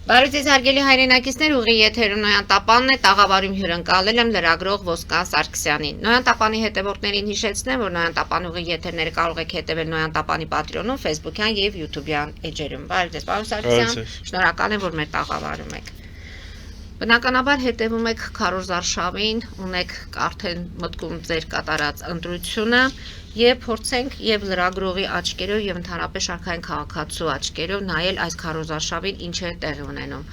Բարոյցես հարգելի հայրենակիցներ, ուղի եթերում Նոյան Տապանն է, տաղավարում հյուրընկալել եմ լրագրող Ոսկան Սարգսյանին։ Նոյան Տապանի հետևորդներին հիշեցնեմ, որ Նոյան Տապանի ուղի եթերները կարող եք հետևել Նոյան Տապանի Patreon-ում, Facebook-յան եւ YouTube-յան էջերում։ Բարոյցես, պարոն Սարգսյան, շնորհակալ եմ, որ մեր տաղավարում եք։ Բնականաբար հետևում եք քարոզարշավին, ունեք արդեն մտքում ձեր կատարած ընտրությունը եւ փորձենք եւ լրագրողի աչքերով եւ ընդհանրապես շարքային քաղաքացու աչքերով նայել այս քարոզարշավին ինչ է տեղի ունենում։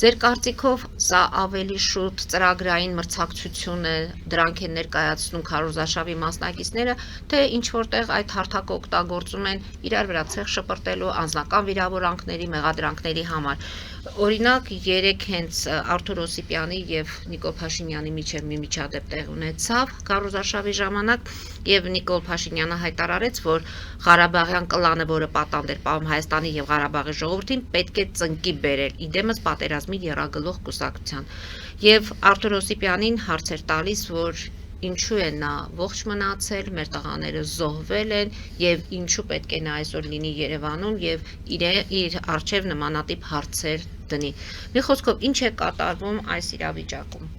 Ձեր կարծիքով սա ավելի շուտ ծրագրային մրցակցություն է, դրանք են ներկայացնում քարոզարշավի մասնակիցները, թե ինչ որտեղ այդ հարթակը օգտագործում են իրար վրա ցեղ շպրտելու անձնական վիրավորանքների, մեղադրանքների համար։ Օրինակ, երեք հենց Արթուր Օսիպյանի եւ Նիկոլ Փաշինյանի միջև մի միջադեպ տեղ ունեցավ քարոզարշավի ժամանակ եւ Նիկոլ Փաշինյանը հայտարարեց, որ Ղարաբաղյան կլանը, որը պատանդ էր պահում Հայաստանի եւ Ղարաբաղի ժողովրդին, պետք է ծնկի բերել իդեմս պատերազմի եռագլուխ կուսակցության։ Եվ Արթուր Օսիպյանին հարց էր տալիս, որ ինչու է նա ողջ մնացել, մեր տղաները զոհվել են եւ ինչու պետք է նա այսօր լինի Երևանում եւ իր արչեւ նմանատիպ հարցեր դնի։ Մի խոսքով, ինչ է կատարվում այս իրավիճակում։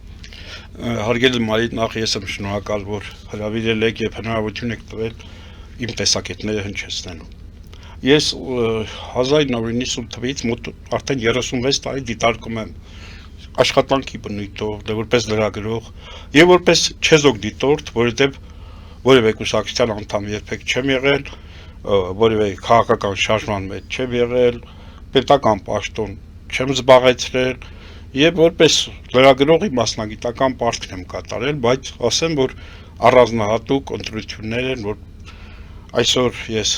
Հարգելի Մարիտ, նախ ես եմ շնորհակալ, որ հրավիրել եք եւ հնարավորություն եք տվել իմ տեսակետները հնչեցնելու։ Ես 1990 թվականից մոտ արդեն 36 տարի դիտարկում եմ աշխատանքի բնույթով, որպես լրագրող եւ որպես չեզոք դիտորդ, որովհետեւ որևէ կուսակցության անդամ երբեք չեմ եղել, որևէ քաղաքական շարժման մեջ չեմ եղել, պետական պաշտոն չեմ զբաղեցրել եւ որպես լրագրողի մասնագիտական պարտքն եմ կատարել, բայց ասեմ, որ առանձնահատուկ ընտրություններ են, որ այսօր ես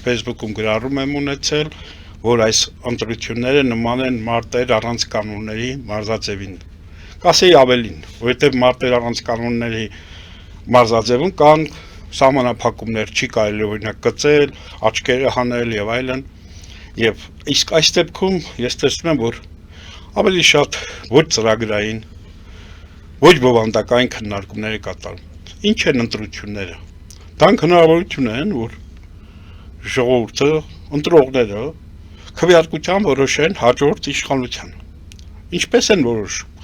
Facebook-ում գրառում եմ ունեցել, որ այս ընտրությունները նման են մարտեր առանց կանոնների մարզաձևին։ Կասեի ավելին, որովհետև մարտեր առանց կանոնների մարզաձևում կան սահմանափակումներ, չի կարելի օրինակ կծել, աչքերը հանել եւ այլն։ Եվ իսկ այս դեպքում ես տեսնում եմ, որ ավելի շատ ոչ ծրագրային, ոչ բովանդակային քննարկումներ է կատարում։ Ինչ են ընտրությունները։ Դրանք հնարավորություն են, որ ժողովուրդը, ընտրողները քվեարկությամբ որոշեն հաջորդ իշխանության։ Ինչպես են որոշում։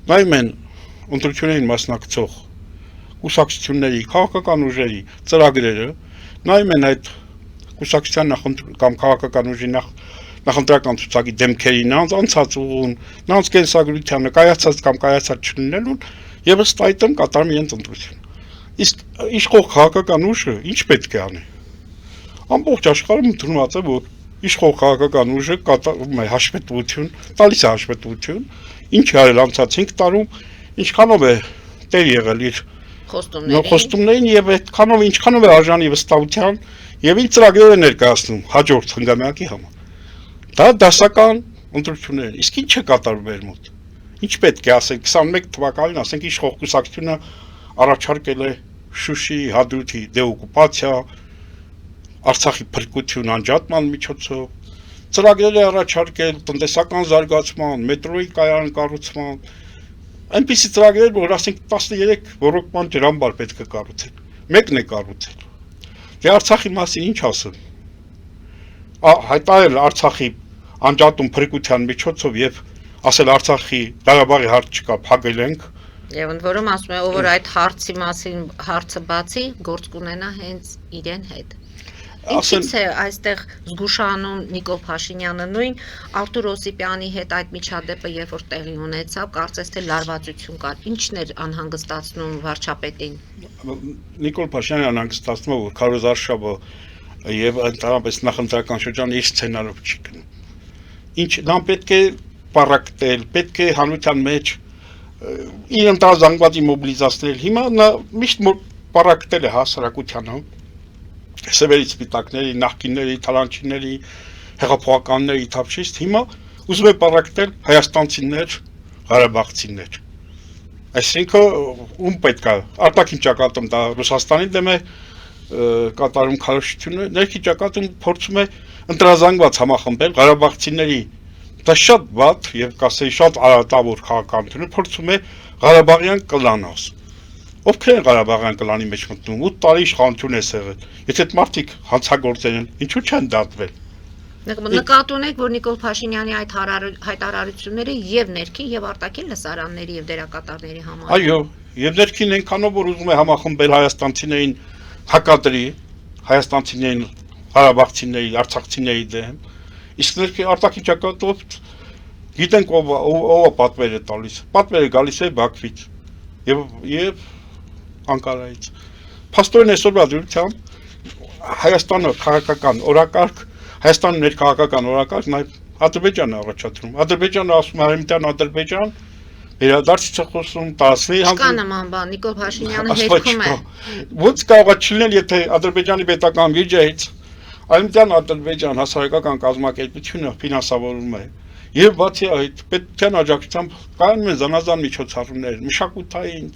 Նայում են ընտրություններին մասնակցող կուսակցությունների, քաղաքական ուժերի ծրագրերը, նայում են այդ կուսակցության կամ քաղաքական ուժի նախընտրական ցուցակի դեմքերին, անցած ուղուն, նրանց կենսագրությանը, կայացած կամ կայացած չլինելուն եւ ըստ այդմ կատարում իրենց ընտրություն։ Իսկ իշխող քաղաքական ուժը ինչ պետք է անի։ Ամբողջ աշխարհում ընդունված է, որ իշխող քաղաքական ուժը կատարում է հաշվետվություն, տալիս է հաշվետվություն, ինչ է արել անցած 5 տարում, ինչքանով է տեր եղել իր խոստումներին եւ այդքանով ինչքանով է արժանի վստահության եւ ինչ ծրագրեր է ներկայացնում հաջորդ հնգամյակի համար։ Դա դասական ընտրություններ են։ Իսկ ինչ է կատարվում մեր մոտ։ Ինչ պետք է ասենք 21 թվականին, ասենք իշխող կուսակցությունը առաջարկել է Շուշի հադրութի դեօկուպացիա, Արցախի փրկություն անջատման միջոցով, ծրագրեր է առաջարկել տնտեսական զարգացման, մետրոյի կայարան կառուցման, այնպիսի ծրագրեր, որ ասենք 13 ռոռոկման ջրամբար պետք է կառուցել, մեկն է կառուցել։ Դե Արցախի մասին ինչ ասեմ։ Հայտարարել Արցախի անջատում փրկության միջոցով եւ ասել Արցախի Ղարաբաղի հարց չկա, փակել ենք։ Եվ ընդ որում ասում է, ով որ այդ հարցի մասին հարցը բացի, գործ կունենա հենց իրեն հետ։ Ինչից է այստեղ զգուշանում Նիկոլ Փաշինյանը նույն Արթուր Օսիպյանի հետ այդ միջադեպը երբ որ տեղի ունեցավ, կարծես թե լարվածություն կար։ Ինչն էր անհանգստացնում վարչապետին։ Նիկոլ Փաշինյանը անհանգստացնում է, որ քարոզարշավը եւ ընդհանրապես նախընտրական շրջանը իր սցենարով չի գնում։ Ինչ նա պետք է պարակտել, պետք է հանրության մեջ իր ընտրազանգվածի մոբիլիզացնել։ Հիմա նա միշտ պարակտել է հասարակությանը սևերի սպիտակների, նախկինների, թալանչիների, հեղափոխականների թափշիստ, հիմա ուզում է պարակտել հայաստանցիներ, ղարաբաղցիներ։ Այսինքն ում պետք է արտաքին ճակատում դա Ռուսաստանի դեմ է կատարում քարոզությունը, ներքին ճակատում փորձում է ընտրազանգված համախմբել ղարաբաղցիների դա շատ վատ եւ կասեի շատ արատավոր քաղաքականություն փորձում է Ղարաբաղյան կլան ասում։ Ովքեր են Ղարաբաղյան կլանի մեջ մտնում, 8 տարի իշխանություն է եղել։ Եթե այդ մարդիկ հանցագործել են, ինչու չեն դատվել։ Նկատի ունեք, որ Նիկոլ Փաշինյանի այդ հայտարարությունները եւ ներքին եւ արտաքին լսարանների եւ դերակատարների համար։ Այո, եւ ներքին այնքանով որ ուզում է համախմբել հայաստանցիներին հակադրի, հայաստանցիներին Ղարաբաղցիների, արցախցիների դեմ, իսկ ներքին արտաքին ճակատով գիտենք ով պատվեր է տալիս։ Պատվերը գալիս է Բաքվից եւ Անկարայից։ Փաստորեն այսօրվա դրությամբ Հայաստանը քաղաքական օրակարգ, Հայաստանի ներքաղաքական օրակարգ նաեւ Ադրբեջանն է առաջադրում։ Ադրբեջանը ասում է Արեմտյան Ադրբեջան, վերադարձից է խոսում 10-ի Կա նման բան, Նիկոլ Փաշինյանը հերքում է։ Ոնց կարող է չլինել, եթե Ադրբեջանի պետական բյուջեից Արեմտյան Ադրբեջան հասարակական կազմակերպությունը ֆինանսավորում է։ Եվ բացի այդ, պետության աջակցությամբ կայանում են զանազան միջոցառումներ, մշակութային,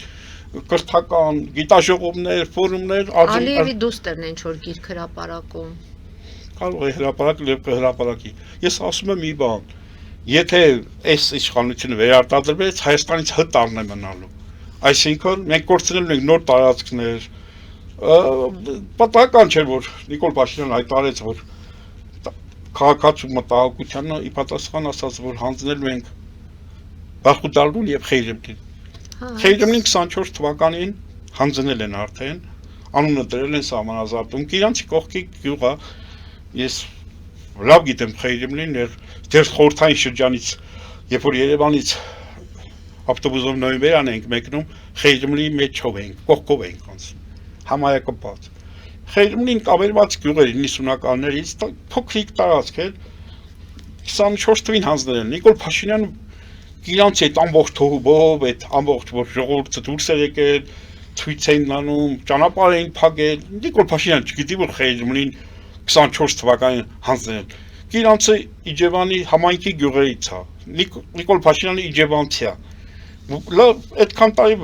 կրթական, գիտաժողովներ, ֆորումներ, Ալիևի դուստերն են ինչ-որ գիրք հրապարակում։ Կարող է հրապարակել եւ կհրապարակի։ Ես ասում եմ մի բան, եթե այս իշխանությունը վերարտադրվեց, Հայաստանից հտարն է մնալու։ Այսինքն մենք կորցնելու ենք նոր տարածքներ, պատահական չէ որ Նիկոլ Փաշինյանը հայտարարեց որ քաղաքացու մտահոգությանը ի պատասխան ասաց որ հանձնելու ենք Բախմուտալուն եւ Խեյրեմլին։ Խեյրեմլին 24 թվականին հանձնել են արդեն, անունը դրել են սահմանազատում, իրանցի կողքի գյուղա, ես լավ գիտեմ Խեյրեմլին, դեռ խորհրդային շրջանից, երբ որ Երևանից ավտոբուսով նոյեմբերան ենք մեկնում, Խեյրեմլի մեջով ենք, կողքով ենք անցնում, համայակապած։ Խեյրեմլին կավերված գյուղեր 90-ականներից փոքրիկ տարածք էր 24 թվին հանձնել են Նիկոլ Փաշինյանը իրանց այդ ամբողջ թողուբով այդ ամբողջ որ ժողովուրդը դուրս է եկել ցույց էին անում ճանապարհ էին փակել Նիկոլ Փաշինյանը չգիտի որ Խեյրեմլին 24 թվականին հանձնել են իրանցը Իջևանի համայնքի գյուղերից է Նիկոլ Փաշինյանը Իջևանցի է լավ այդքան տարի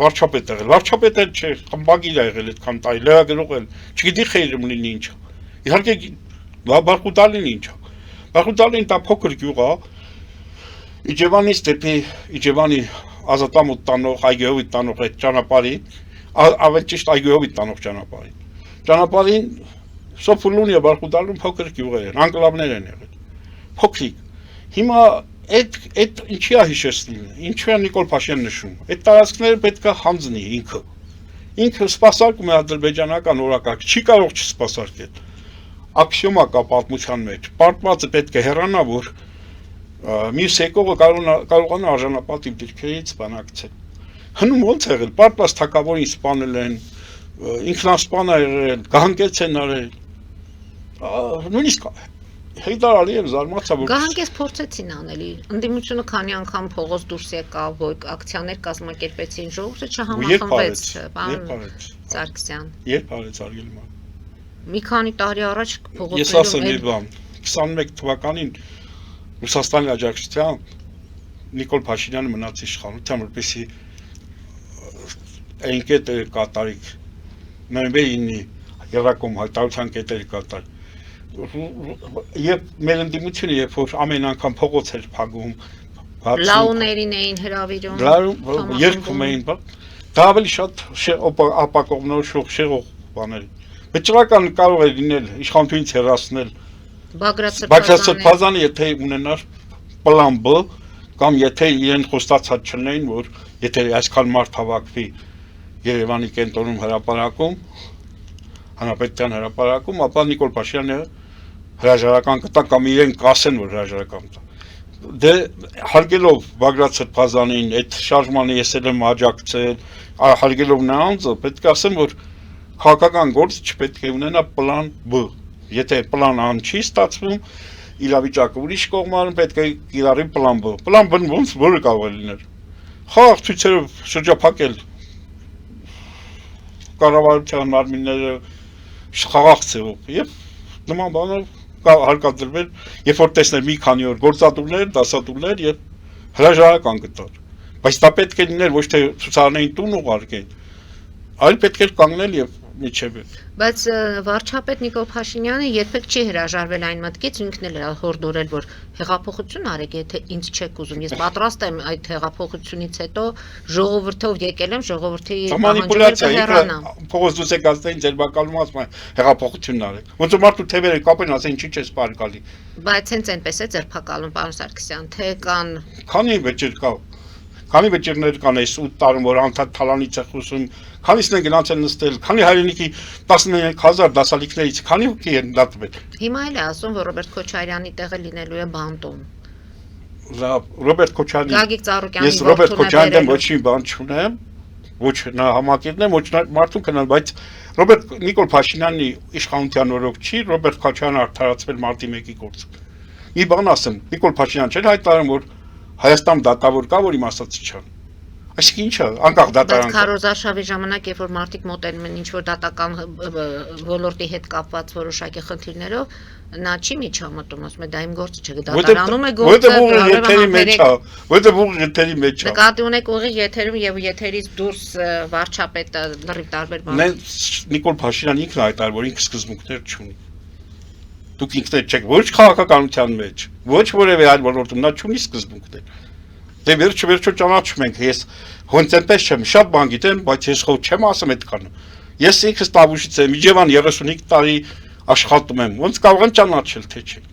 վարչապետ եղել, վարչապետը չէ, խմբագիր է եղել այդքան տարի, լրագրող էլ, չգիտի Խեյրեմլին ինչ է, իհարկե Բախմուտալին ինչ է, Բախմուտալին դա փոքր գյուղ է, Իջևանից դեպի Իջևանի ազատամուտ տանող, այգեովի տանող այդ ճանապարհի, ավելի ճիշտ այգեովի տանող ճանապարհին Սոֆուլուն եւ Բախմուտալուն փոքր գյուղեր են, անկլավներ են եղել, փոքրիկ, հիմա Այդ ինչի է հիշեցնում, ինչու է Նիկոլ Փաշինյանը նշում, այդ տարածքները պետք է հանձնի ինքը սպասարկում է ադրբեջանական օրակարգ, չի կարող չսպասարկել, աքսիոմա կա պատմության մեջ, պարտվածը պետք է հեռանա, որ մյուս եկողը կարողանա արժանապատիվ դիրքերից բանակցել, հնում ոնց եղել, պարտված թագավորին սպանել են, ինքնասպան է եղել, գահանքեց են արել, նույնիսկ Heydar Aliyev զարմացավ որ Գահանքես փորձեցին անելի ընդդիմությունը քանի անգամ փողոց դուրս եկավ որ ակցիաներ կազմակերպեցին ժողովուրդը չհամախմբվեց պարոն Սարգսյան Երբ արեց Արգելման Մի քանի տարի առաջ փողոցներում Ես ասեմ մի բան 21 թվականին Ռուսաստանի աջակցությամբ Նիկոլ Փաշինյանը մնաց իշխանության որպեսզի այն կետերը կատարիկ նոյեմբերի 9-ի Երակոմ հայտարարության կետերը կատարիկ Եվ մեր ընդդիմությունը երբ որ ամեն անգամ փողոց էր փակում լաուներին էին հրավիրում երկում էին դա ավելի շատ ապակողնորոշող շեղող բաներ վճռական կարող է լինել իշխանությունից հեռացնել Բագրատ Սրբազանը եթե ունենար պլան B կամ եթե իրեն խոստացած չլինեին որ եթե այսքան մարդ հավաքվի Երևանի կենտրոնում հրապարակում հանրապետության հրապարակում ապա Նիկոլ Փաշինյանը հրաժարական կտա կամ իրեն կասեն որ հրաժարական տա դե հարգելով Բագրատ Սրբազանին այդ շարժմանը ես եմ աջակցել հարգելով նրանցը պետք է ասեմ որ քաղաքական գործ չպետք է ունենա պլան B եթե պլան A չի ստացվում իրավիճակը ուրիշ կողմարում պետք է կիրառի պլան B պլան B-ն ոնց որը կարող է լինել խաղաղ ցույցերով շրջափակել կառավարության մարմինները խաղաղ ցեղով եւ նման բաներ հարկադրվել, երբ որ տեսներ մի քանի օր գործատուներ, դասատուներ եւ հրաժարական կտար։ Բայց դա պետք է լիներ ոչ թե ցուցարներին տուն ուղարկել, այլ պետք է կանգնել եւ միջև Բայց վարչապետ Նիկոլ Փաշինյանը երբեք չի հրաժարվել այն մտքից, ինքն էլ հորդորել, որ հեղափոխություն արեք, եթե ինձ չեք ուզում։ Ես պատրաստ եմ այդ հեղափոխությունից հետո ժողովրդով եկել եմ, ժողովրդի մանիպուլյացիա, հեռանամ։ փողոց դուս եք ասել ձեր բակալում ասում են հեղափոխությունն արեք։ Ոնց որ մարդու թևերը կապեն, ասեն ինչի՞ չես բարգալի։ Բայց հենց այնպես է ձերբակալում, պարոն Սարգսյան, թե կան Քանի վեճեր կա։ Քանի վեճերներ կան այս 8 տարում, որ անդադ թալանից է խոսում, քանիսն են գնացել նստել, քանի հայրենիքի 13000 դասալիքներից, քանի հոգի են դատվել։ հիմա էլ է ասում, որ Ռոբերտ Քոչարյանի տեղը լինելու է բանտում։ Ռոբերտ Քոչարյանի Գագիկ Ծառուկյանի Ես Ռոբերտ Քոչարյանի դեմ ոչ մի բան չունեմ, ոչ նա համակետն է, ոչ մարդու կնան, բայց Ռոբերտ Նիկոլ Փաշինյանի իշխանության օրոք չի Ռոբերտ Քոչարյանը արդարացվել մարտի 1-ի գործը։ Մի բան ասեմ, Նիկոլ Փաշինյանը չէր հայտարարում, որ Հայաստան դատավոր կա, որ իմ ասածը չան։ Այսինքն ինչ է, անկախ Բայց դատարան։ քարոզարշավի ժամանակ, երբ որ մարդիկ մոտենում են ինչ-որ դատական ոլորտի հետ կապված որոշակի խնդիրներով, նա չի միջամտում, ասում է դա իմ գործը չէ, դատարանում է գործը, որտեղ ուղիղ եթերի մեջ է։ Նկատի ունեք ուղիղ եթերում եւ եթերից դուրս վարչապետը լրիվ տարբեր բան։ Նիկոլ Փաշինյանը ինքն հայտարարել, որ ինքը սկզբունքներ չունի։ Դուք ինքներ չեք ոչ քաղաքականության մեջ, ոչ որևէ այլ ոլորտում, նա չունի սկզբունքներ։ Դե վերջո ճանաչում ենք, ես հոնց այնպես չեմ, շատ բան գիտեմ, բայց ես խո չեմ ասում այդքանը։ Ես ինքս Տավուշից եմ, Իջևան 35 տարի աշխատում եմ, ոնց կարող եմ ճանաչել, թե չէ։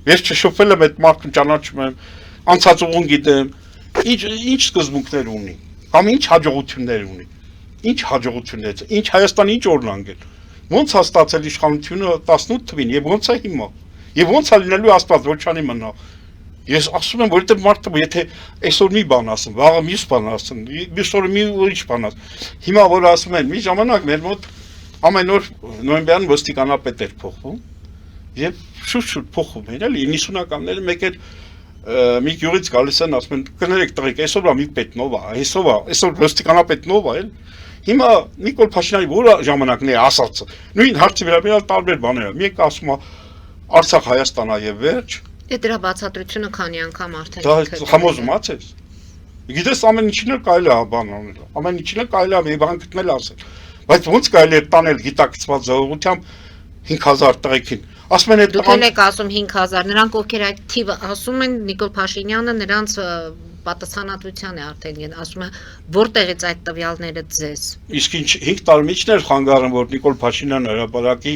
Ես չշփվել եմ այդ մարդուն, ճանաչում եմ, անցած ուղուն գիտեմ, ինչ սկզբունքներ ունի, կամ ինչ հաջողություններ ունի, ինչ հաջողություններ, ինչ Հայաստանի ինչ օրնանք է։ Ոնց է ստացել իշխանությունը 18 թվին եւ ոնց է հիմա։ Եվ ոնց է լինելու Աստված ոչ անի մնա։ Ես ասում եմ, որովհետեւ մարդը եթե այսօր մի բան ասում, վաղը մյուս բան ասում, մյուս օրը մի ուրիշ բան ասում։ Հիմա որ ասում են, մի ժամանակ մեր մոտ ամեն օր նոյեմբերին ոստիկանապետ էր փոխվում եւ շուտ փոխում էր, էլի 90-ականները մեկ էր մի գյուղից գալիս են ասում են կներեք տղեկ, այսօր մի պետ նով է, այսօր ոստիկանապետ նով է, Հիմա Նիկոլ Փաշինյանի որ ժամանակն է ասածը, նույն հարցի վերաբերյալ տարբեր բաներ, մեկ ասում է Արցախ Հայաստան է եւ վերջ։ Դե դրա բացատրությունը քանի անգամ արդեն Դա համոզումաց ես։ Գիտես ամեն ինչին էլ կարելի է բան անել, ամեն ինչին էլ կարելի է մի բան գտնել ասել։ Բայց ոնց կարելի է տանել գիտակցված ժողովրդությամբ 5000 տղեկին։ Ասում են այդ Դուք եք ասում 5000, նրանք ովքեր այդ թիվը ասում են Նիկոլ Փաշինյանը նրանց պատասխանատվության է արդեն ասում է որտեղից այդ տվյալները ձեզ։ Իսկ ինչ 5 տարի միջն էր խանգարում որ Նիկոլ Փաշինյանը հրապարակի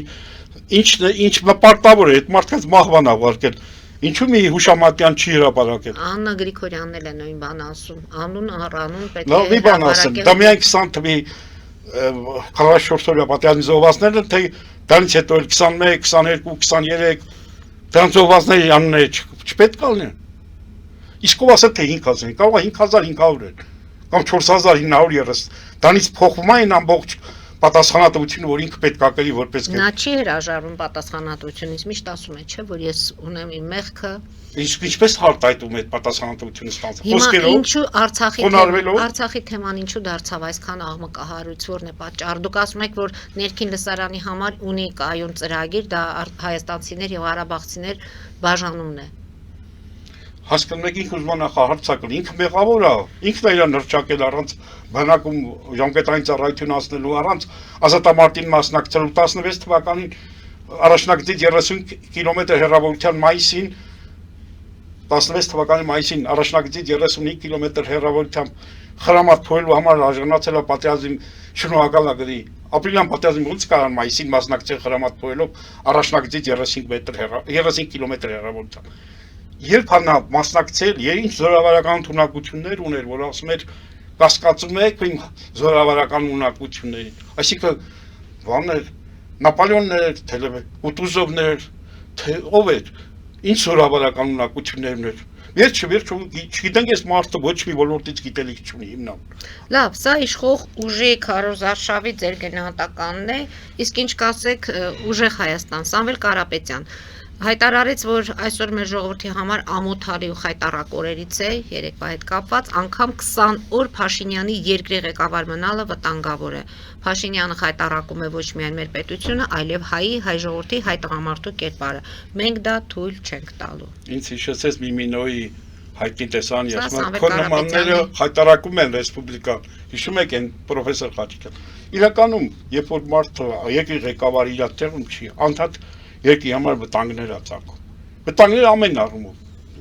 ինչ պարտավոր է այդ մարդկանց մահվան ավարկել։ Ինչու՞ մի հուշամատյան չի հրապարակել։ Աննա Գրիգորյանն էլ է նույն բանը ասում։ Անուն առանուն պետք է։ Լավ մի բան ասեմ, դա միայն 20 թվի 44-օրյա պատերազմի զոհվածներն թե դրանից հետո 21, 22, 23 դրանց զոհվածների անունները չպետք է լինեն։ Իսկ ով ասել թե 5000, կարող է 5500 են կամ 4930, դրանից փոխվում է ամբողջ պատասխանատվությունը, որ ինքը պետք է կրի որպես Նա չի հրաժարվում պատասխանատվությունից, միշտ ասում է, չէ, որ ես ունեմ իմ մեղքը։ Իսկ ինչպես հարտայտում է այդ պատասխանատվությունը ստանձնել։ Հիմա ինչու Արցախի թեման ինչու դարձավ այսքան աղմկահարույց, որն է պատճառը։ Դուք ասում եք, որ ներքին լսարանի համար ունի կայուն ծրագիր, դա հայաստանցիներ եւ ղարաբաղցիներ բաժանումն է։ Հասկանում եք ինքը ուզում է նախահարցակել, ինքը մեղավոր է, ինքն է իրան նրճակել առանց բանակում ժամկետային ծառայություն անցնելու, առանց ազատամարտին մասնակցելու 16 թվականին առաջնագծից 30 կիլոմետր հեռավորության մայիսին 16 թվականի մայիսին առաջնագծից 35 կիլոմետր հեռավորությամբ խրամատ փոյելու համար արժանացել է պատերազմի շնորհակալագրի ապրիլյան պատերազմի ոնց կարան մայիսին մասնակցել խրամատ փոյելով առաջնագծից 35 կիլոմետր հեռավորությամբ Երբ նա մասնակցել, ինչ զորավարական ունակություններ ուներ, որ ասում էր կասկածում եք իմ զորավարական ունակություններին։ Այսինքն բաներ Նապոլեոններ, Կուտուզովներ, թե ով էր, ինչ զորավարական ունակություններ ուներ։ Վերջը չգիտենք այս մարդը ոչ մի ոլորտից գիտելիք չունի հիմնական։ Լավ, սա իշխող ուժի քարոզարշավի ձեր գնահատականն է, իսկ ինչ կասեք ուժեղ Հայաստան, Սամվել Կարապետյան հայտարարեց, որ այսօր մեր ժողովրդի համար ամոթալի ու խայտառակ օրերից է, երեկվա հետ կապված, անգամ 20 օր Փաշինյանի երկրի ղեկավար մնալը վտանգավոր է։ Փաշինյանը խայտառակում է ոչ միայն մեր պետությունը, այլև հայ ժողովրդի, հայ տղամարդու կերպարը։ Մենք դա թույլ չենք տալու։ Ինձ հիշեցեց Միմինոյի հայտնի տեսան, Սա ասում են, Սամվել քո նմանները Կարապետյանի։ հայտարարում են ռեսպուբլիկան։ Հիշում եք այն պրոֆեսոր Խաչիկյան։ Իրականում, երբ որ մարդը երկրի ղեկավարի իր տեղում չի, անդադ երկրի համար վտանգներ ա ծագում։ Վտանգները ամեն առումով։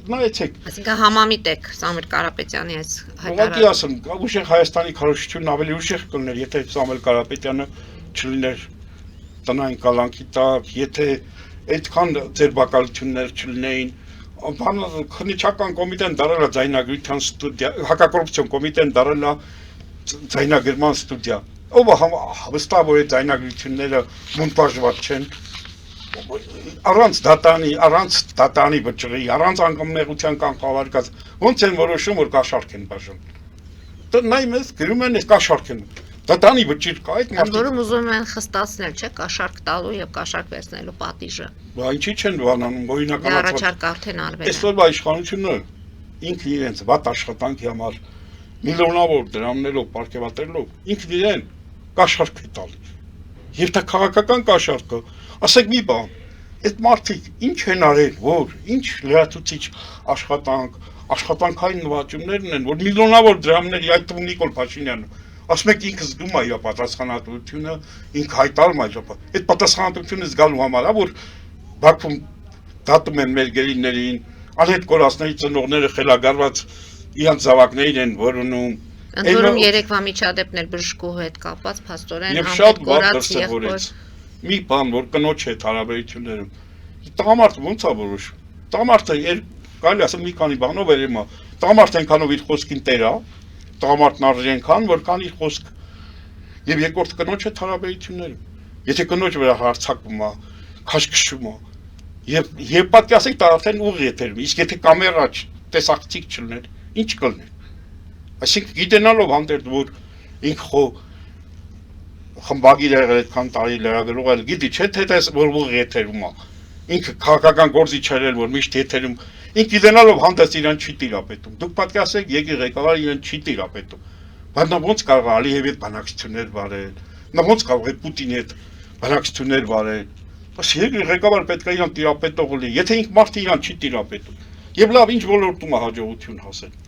Նայեցեք, Այսինքն համամիտ եք Սամվել Կարապետյանի այս ուղղակի ասեմ, ուշեղ Հայաստանի քարոզչությունն ավելի ուշեղ կլներ, եթե Սամվել Կարապետյանը չլիներ տնային կալանքի տակ, եթե այդքան ձերբակալություններ չլինեին, քննիչական կոմիտեն դարել է ձայնագրության ստուդիա, հակակոռուպցիոն կոմիտեն դարել է ձայնագրման ստուդիա, ով վստահ որ այդ ձայնագրությունները մոնտաժված չեն, առանց դատանի վճռի, առանց անկամնեղության կանխավարկած, ոնց են որոշում, որ կաշառք են բաժանում։ Նայ մեզ գրում են, կաշառք են։ Դատանի վճիռ կա այդ մարդիկ։ Որում ուզում են խստացնել, չէ, կաշառք տալու եւ կաշառք վերցնելու պատիժը։ Բա ինչի չեն բանանում, Դե օրինականացված։ առաջարկ արդեն արվել է։ Այսօրվա իշխանությունը ինքն իրենց վատ աշխատանքի համար միլիոնավոր դրամներով պարգևատրելով ինքն իրեն կաշառք է տալիս։ Եվ դա քաղաքական կաշառք է։ Ասեք մի բան, այդ մարդիկ ինչ են արել, որ ինչ լրացուցիչ աշխատանքային նվաճումներն են, որ միլիոնավոր դրամների, այդ թվում Նիկոլ Փաշինյանը, ասում եք ինքը զգում է իր պատասխանատվությունը, ինքը հայտարարում է իր այդ պատասխանատվությունը զգալու համար, որ Բաքվում դատում են մեր գերիներին, անհետ կորածների ծնողները խելագարված իրանց զավակներին են որոնում։ Ընդ որում երեկվա միջադեպն էլ բժշկու հետ կապված փաստորեն Եվ շատ վատ դրսևորեց մի բան, որ կնոջ հետ հարաբերություններում տղամարդը ոնց է որոշում։ Տղամարդը կարելի ասել մի քանի բանով էր իմա։ Տղամարդը այնքանով իր խոսքին տեր է, տղամարդն արժի այնքան, որքան իր խոսք։ Եվ երկրորդ կնոջ հետ հարաբերություններում։ Եթե կնոջ վրա հարձակվում է, քաշքշում է, եւ պատկասեք դա արդեն ուղի եթերում, իսկ եթե կամերա տեսախցիկ չլներ, ինչ կլներ։ Այսինքն գիտենալով հանդերձ որ ինք խո խմբագիր եղել այդքան տարի լրագրող էլ գիտի չէ թե որ ուղի եթերում է։ Ինքը քաղաքական գործի չերել որ միշտ եթերում ինք գիտենալով հանդերձ իրան չի տիրապետում։ Դուք պատկասեք եկի ղեկավարը իրան չի տիրապետում։ Բայց նա ոնց կարող է Ալիևի հետ բանակցություններ վարել։ Նա ոնց կարող է Պուտինի հետ բանակցություններ վարել։ Բայց երկրի ղեկավարը պետք է իրան տիրապետող լինի, եթե ինք մարդը իրան չի տիրապետում։ Եվ լավ, ինչ ոլորտում է հաջողություն հասել։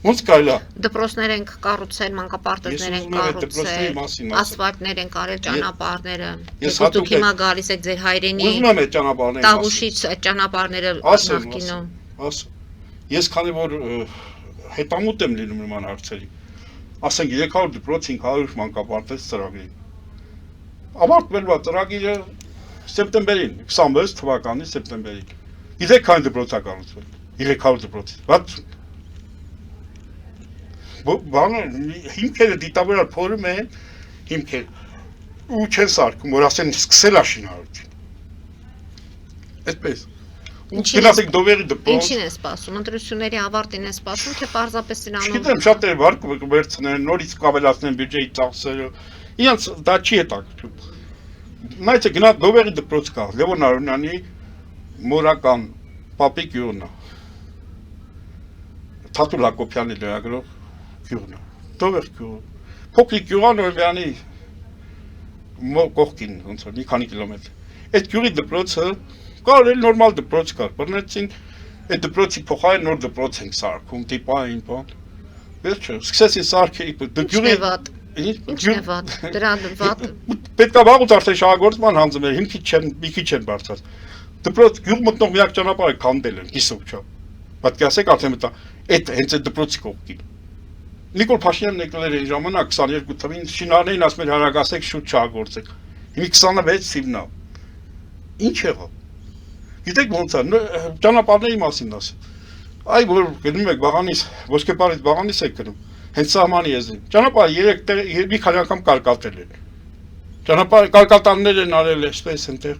Ոնց կարելի է։ Դպրոցներ են կառուցել, մանկապարտեզներ են կառուցել, ասֆալտներ են կարել, ճանապարհները։ Ես դուք հիմա գալիս եք ձեր հայրենի։ Ուզում եմ այդ ճանապարհները։ Տավուշից այդ ճանապարհները նախկինում։ Ես քանի որ հետամուտ եմ լինում նման հարցերի։ Ասենք 300 դպրոց 500 մանկապարտեզ ծրագրի։ Ավարտվել է ծրագիրը սեպտեմբերին, 26 թվականի սեպտեմբերին։ Գիտեք քանի դպրոց է կառուցվել։ 300 դպրոց։ Բայց բանը հիմքերը դիտավորալ փորում են հիմքեր ու չեն սարքում, որ ասեն սկսել է շինարարություն։ Այդպես։ Ու գնացեք դովերի դպրոց։ Ինչին է սպասում, ընտրությունների ավարտին է սպասում, թե պարզապես նրանով։ Չգիտեմ, շատերը վարկ վերցնեն, նորից կավելացնեն բյուջեի ծախսերը։ Իրանց դա չի հետաքրքրում։ Նայեցեք, գնա դովերի դպրոց կա, Լևոն Արոնյանի մորական պապի գյուղն է։ Թաթուլ Հակոբյանի լրագրող գյուղն է։ Դովեր գյուղ։ Փոքրիկ գյուղանորյանի կողքին ոնց որ մի քանի կիլոմետր։ Այդ գյուղի դպրոցը կար էլ նորմալ դպրոց կար։ Բռնեցին այդ դպրոցի փոխարեն նոր դպրոց են սարքում, տիպային բան։ Վերջը սկսեցին սարքել գյուղի Ինչն է վատ։ Դրան վատ։ Պետք է վաղուց արդեն շահագործման հանձնել, հիմքից չեն, մի քիչ են բարձրացած։ Դպրոց գյուղ մտնող միակ ճանապարհը քանդել են, կիսով չափ։ Պատկերացեք արդեն մտա այդ հենց այդ դպրոցի կողքին։ Նիկոլ Փաշինյանն եկել էր այն ժամանակ 22 թվին շինարարներին ասում էր հարագասեք շուտ շահագործեք։ Հիմա 26 թիվն է։ Ինչ եղավ։ Գիտեք ոնց է, ճանապարհների մասին ասեմ։ Այ որ գնում եք Բաղանիս, Ոսկեպարից Բաղանիս եք գնում, հենց սահմանի եզրին։ Ճանապարհը 3 մի քանի անգամ կարկատել են։ Ճանապարհը կարկատաններ են արել էսպես այնտեղ։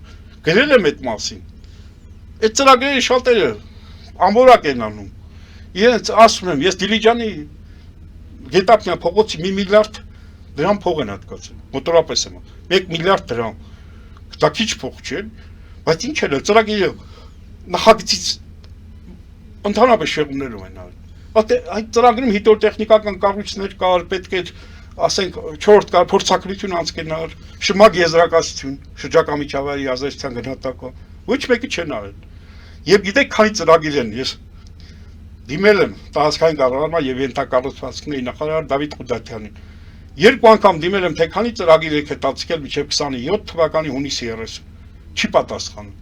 Գրել եմ այդ մասին։ Այդ ծրագրերի շատերը ամբորակ են անում։ Ես ասում եմ, ես Դիլիջանի Գետապնյան փողոցի 1 միլիարդ դրամ փող են հատկացել։ Մոտորապես եմ։ 1 միլիարդ դրամ։ Դա քիչ փող չէ, բայց ինչ է, ծրագիրը նախագծից ընդհանրապես շեղումներով են արել։ Այդ ծրագրում հիդրոտեխնիկական կառույցներ կար, պետք է ասենք 4-րդ կար փորձակրություն անցկենար, շմագ եզրակացություն, շրջակա միջավայրի ազդեցության գնահատական, ոչ մեկը չեն արել։ Եվ գիտեք քանի ծրագիր են, ես դիմել եմ տարածքային կառավարման եւ ենթակառուցվածքների նախարար Դավիթ Խուդատյանին։ Երկու անգամ դիմել եմ, թե քանի ծրագիր եք հետաձգել մինչև 27 թվականի հունիսի 30։ Չի պատասխանում։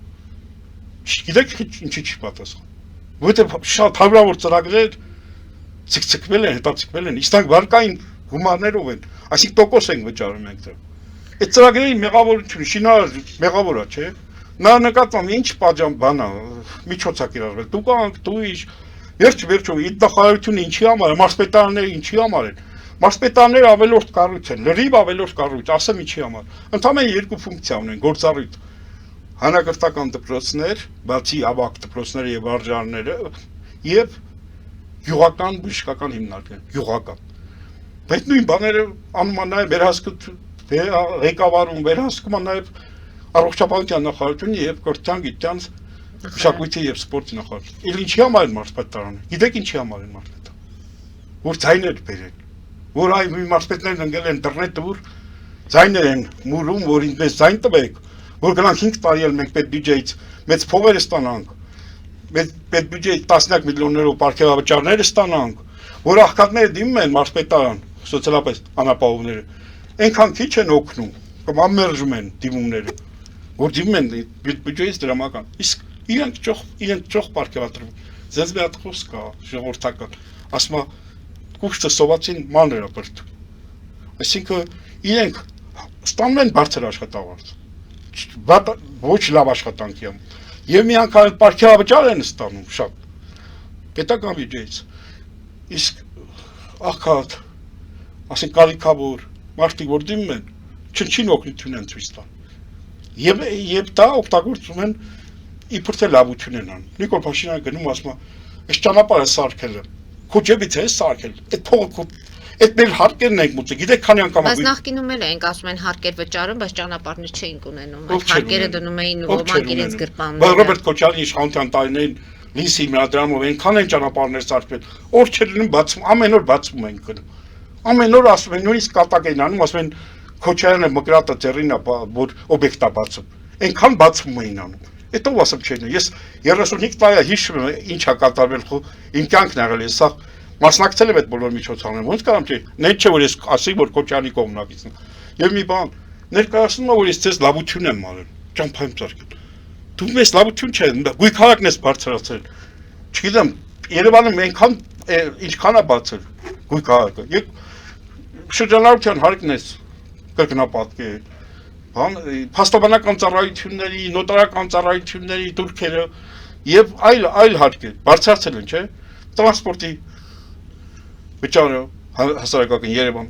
Գիտեք ինչի չի պատասխանում։ Որովհետեւ շատ հարյուրավոր ծրագրեր ցկցկվել են, հետաձգվել են, իստանք վարկային գումարներով են, այսինքն տոկոս ենք վճարում ենք դրա։ Այդ ծրագրերի մեղավորությունը շինարար մեղավորա, չէ՞։ Նա նկատում ինչ պատժամ բանա, միջոցա կիրառվել։ Դու կանք, դու իշ, վերջ-վերջով իդնախարարությունը ինչի համար է, մարզպետարանները ինչի համար են։ Մարզպետարանները ավելորդ կառույց են, լրիվ ավելորդ կառույց, ասեմ ինչի համար։ Ընդհանրապես երկու ֆունկցիա ունեն, գործառույթ։ Հանրակրթական դպրոցներ, բացի ավագ դպրոցները եւ վարժարանները, եւ գյուղական բժշկական հիմնարկներ, գյուղական։ Բայց նույն բաները անում են նաեւ ղեկավարում, վերահսկում են նաեւ առողջապահության նախարարությունը եւ կրթության գիտության մշակույթի եւ սպորտի նախարարությունը։ Իլ ինչի համար են մարզպետարանը։ Գիտեք ինչի համար են մարզպետարանը։ Որ ձայներ բերեն։ Որ այ մարզպետներն ընկել են ինտերնետը, որ ձայներ են մուրում, որ ինձ ձայն տվեք, որ գնանք 5 տարի էլ մենք պետբյուջեից մեծ փողեր ստանանք, մեծ պետբյուջեից տասնյակ միլիոններով պարգևավճարներ ստանանք, որ աղքատները դիմում են մարզպետարան, սոցիալապես անապահովները, այնքան քիչ են օգնում, կամ ամերժում են դիմումները, որ դիմում են բյուջեից դրամական, իսկ իրենք ճոխ պարգևատրվում, ձեզ մի հատ խոսք կա, ժողովրդական, ասում է կուշտը սովածին մանր է բրդում, այսինքն իրենք ստանում են բարձր աշխատավարձ, ոչ լավ աշխատանքի եմ, եւ մի անգամ պարգևավճար են ստանում շատ, պետական բյուջեից, իսկ աղքատ, ասենք կարիքավոր, մարդիկ որ դիմում են, չնչին օգնություն են ցույց տան, եւ դա օգտագործում են իբր թե լավություն են անում, Նիկոլ Փաշինյանը գնում ասում է, այս ճանապարհը սարքել եմ, քո ջեբից է սարքել, այդ փողը այդ մեր հարկերն ենք մուծել, գիտեք քանի անգամ բայց նախկինում էլ ենք ասում են հարկեր վճարում, բայց ճանապարհներ չէինք ունենում, այդ հարկերը դնում էին ոմանք իրենց գրպանները։ Ռոբերտ Քոչարյանի իշխանության տարիներին լիսի մրադրամով այնքան են ճանապարհներ սարքվել, օր չլինում բացում, ամեն օր բացում են գնում։ Ամեն օր ասում են, նույնիսկ կատակ են անում, ասում են Քոչարյանը Մկրատը ձեռին է, որ օբյեկտ է բացում։ Այնքան բացում էին անում։ Այդ ով ասում չէ։ Ես 35 տարի հիշում եմ ինչ է կատարվել, իմ կյանքն եղել է, սա մասնակցել եմ այդ բոլոր միջոցառումներին, ոնց կարամ չէ։ Նետ չէ որ ես ասի որ Քոչարյանի կողմնակիցն եմ։ Եվ մի բան, ներկայացնում եմ որ ես ձեզ լավություն եմ արել, ճամփայում ծարկել։ Դու մեզ լավություն չէ, գույքարակն ես բարձրացրել։ Չգիտեմ, Երևանում այնքան ինչքան է բացել գույքարակը։ Եկ շրջանառության հարկն ես կրկնապատկել։ Բան փաստաբանական ծառայությունների, նոտարական ծառայությունների դուրքերը եւ այլ հարկեր բարձրացել են, չէ՞։ Տրանսպորտի վճարը հասարակական Երևան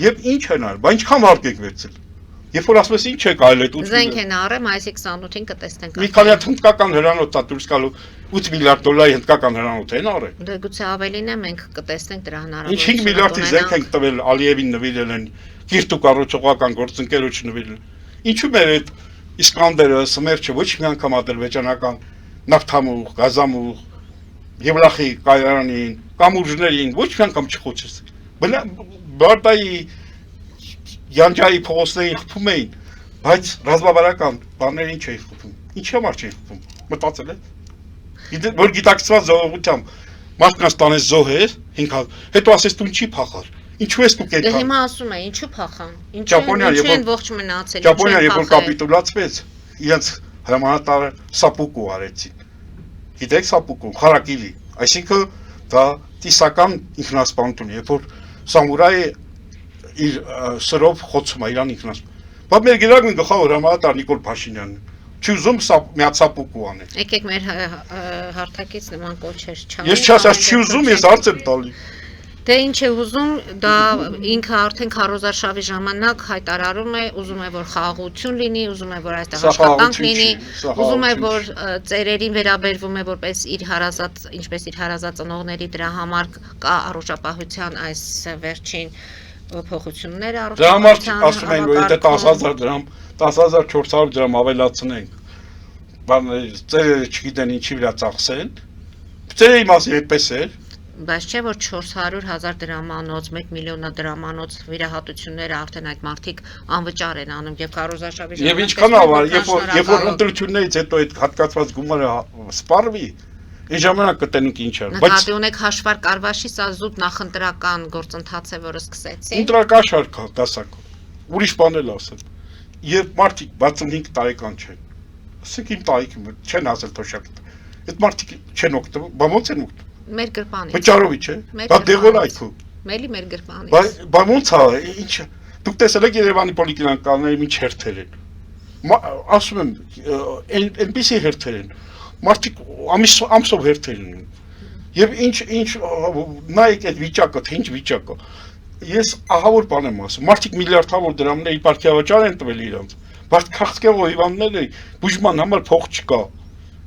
եւ ինչ են արել, բայց ինչքան հարկ եք վերցել։ Երբ որ ասում ես ինչ է կարել այդ 8 զենք են արել մայիսի 28-ին կտեսնենք։ Մի քանի հատ հնդկական հրանոց է դուրս գալու 8 միլիարդ դոլարի հնդկական հրանոց են արել։ Դե գուցե ավելին է, մենք կտեսնենք դրա Ինչ 5 միլիարդի զենք ենք տվել Ալիևին նվիրել են, Կիրտու կառուցողական գործընկերություն նվիրել։ Ինչու՞ մեր այդ Իսկանդերը, Սմերջը ոչ մի անգամ ադրբեջանական նավթամուղ, գազամուղ, Եվրախի կայարանին, կամուրջներին ոչ մի անգամ չխոցեց։ Բարտայի Յանջայի փողոցներին խփում էին, բայց ռազմավարական բաներին չէին խփում։ Ինչի համար չէին խփում։ Մտածել եք։ Որ գիտակցված զողողությամբ մարդկանց տանես զոհեր, 500, հետո ասես դու ինչի փախար։ Ինչու ես դու կենթան։ Դե հիմա ասում է, ինչու փախան։ Ինչու են ողջ մնացել։ Ճապոնիան երբ որ կապիտուլացվեց, իրենց հրամանատարը սապուկու արեցին։ Գիտեք սապուկու, խարակիլի, այսինքն դա տիսական ինքնասպանություն, երբ որ սամուրայը իր սրով խոցում է իրան ինքնասպան։ Բայց մեր գերագույն գլխավոր հրամանատար Նիկոլ Փաշինյանն չի ուզում միացապուկու անել։ Եկեք մեր հարթակից նման կոչեր չանենք։ Ես չասած չի ուզում, ես հարց եմ տալի։ Դե ինչ է ուզում, դա ինքը արդեն քարոզարշավի ժամանակ հայտարարում է, ուզում է որ խաղաղություն լինի, ուզում է որ այստեղ աշխատանք լինի, ուզում է որ ծերերին վերաբերվում է որպես իր հարազատ, ինչպես իր հարազատ ծնողների դրա համար կա առողջապահության այս վերջին փոխությունները առողջապահության։ Դրա համար ասում են որ եթե 10000 դրամ, 10400 դրամ ավելացնենք, բան ծերերը չգիտեն ինչի վրա ծախսեն, ծերերի մասին այդպես է։ Բայց չէ որ 400,000 դրամանոց, 1 միլիոնա դրամանոց վիրահատությունները արդեն այդ մարդիկ անվճար են անում եւ քարոզարշավի ժամանակ։ Եվ ինչքան ավար, երբ որ ընտրություններից հետո այդ հատկացված գումարը սպառվի, Այն ժամանակ կտենենք ինչ էր, Նկատի ունեք հաշվար կարվաշի, սա զուտ նախընտրական գործընթաց է, որը սկսեցի։ ընտրակաշարք դասակ։ Ուրիշ բան էլ ասեմ։ Եվ մարդիկ 65 տարեկան չեն։ Ասենք իմ տարիքը չեն ասել թոշակ։ Այդ մարդիկ չեն օգտվում, բա ո՞նց են օգտվում։ Մեր գրպանից։ Վճարովի չէ։ Դա դեղոր այքու։ Մելի մեր գրպանից։ Բա ո՞նց է, ինչ։ Դուք տեսել եք Երևանի պոլիկլինիկաների ինչ հերթեր են։ Ասում եմ, այնպիսի հերթեր են։ Մարդիկ ամսով հերթեր են։ Եվ ինչ նայեք այդ վիճակը, թե ինչ վիճակ է։ Ես ահավոր բան եմ ասում։ Մարդիկ միլիարդավոր դրամներ իպարքիավաճառ են տվել իրանց, բայց քաղցկեղով հիվանդները բուժման համար փող չկա։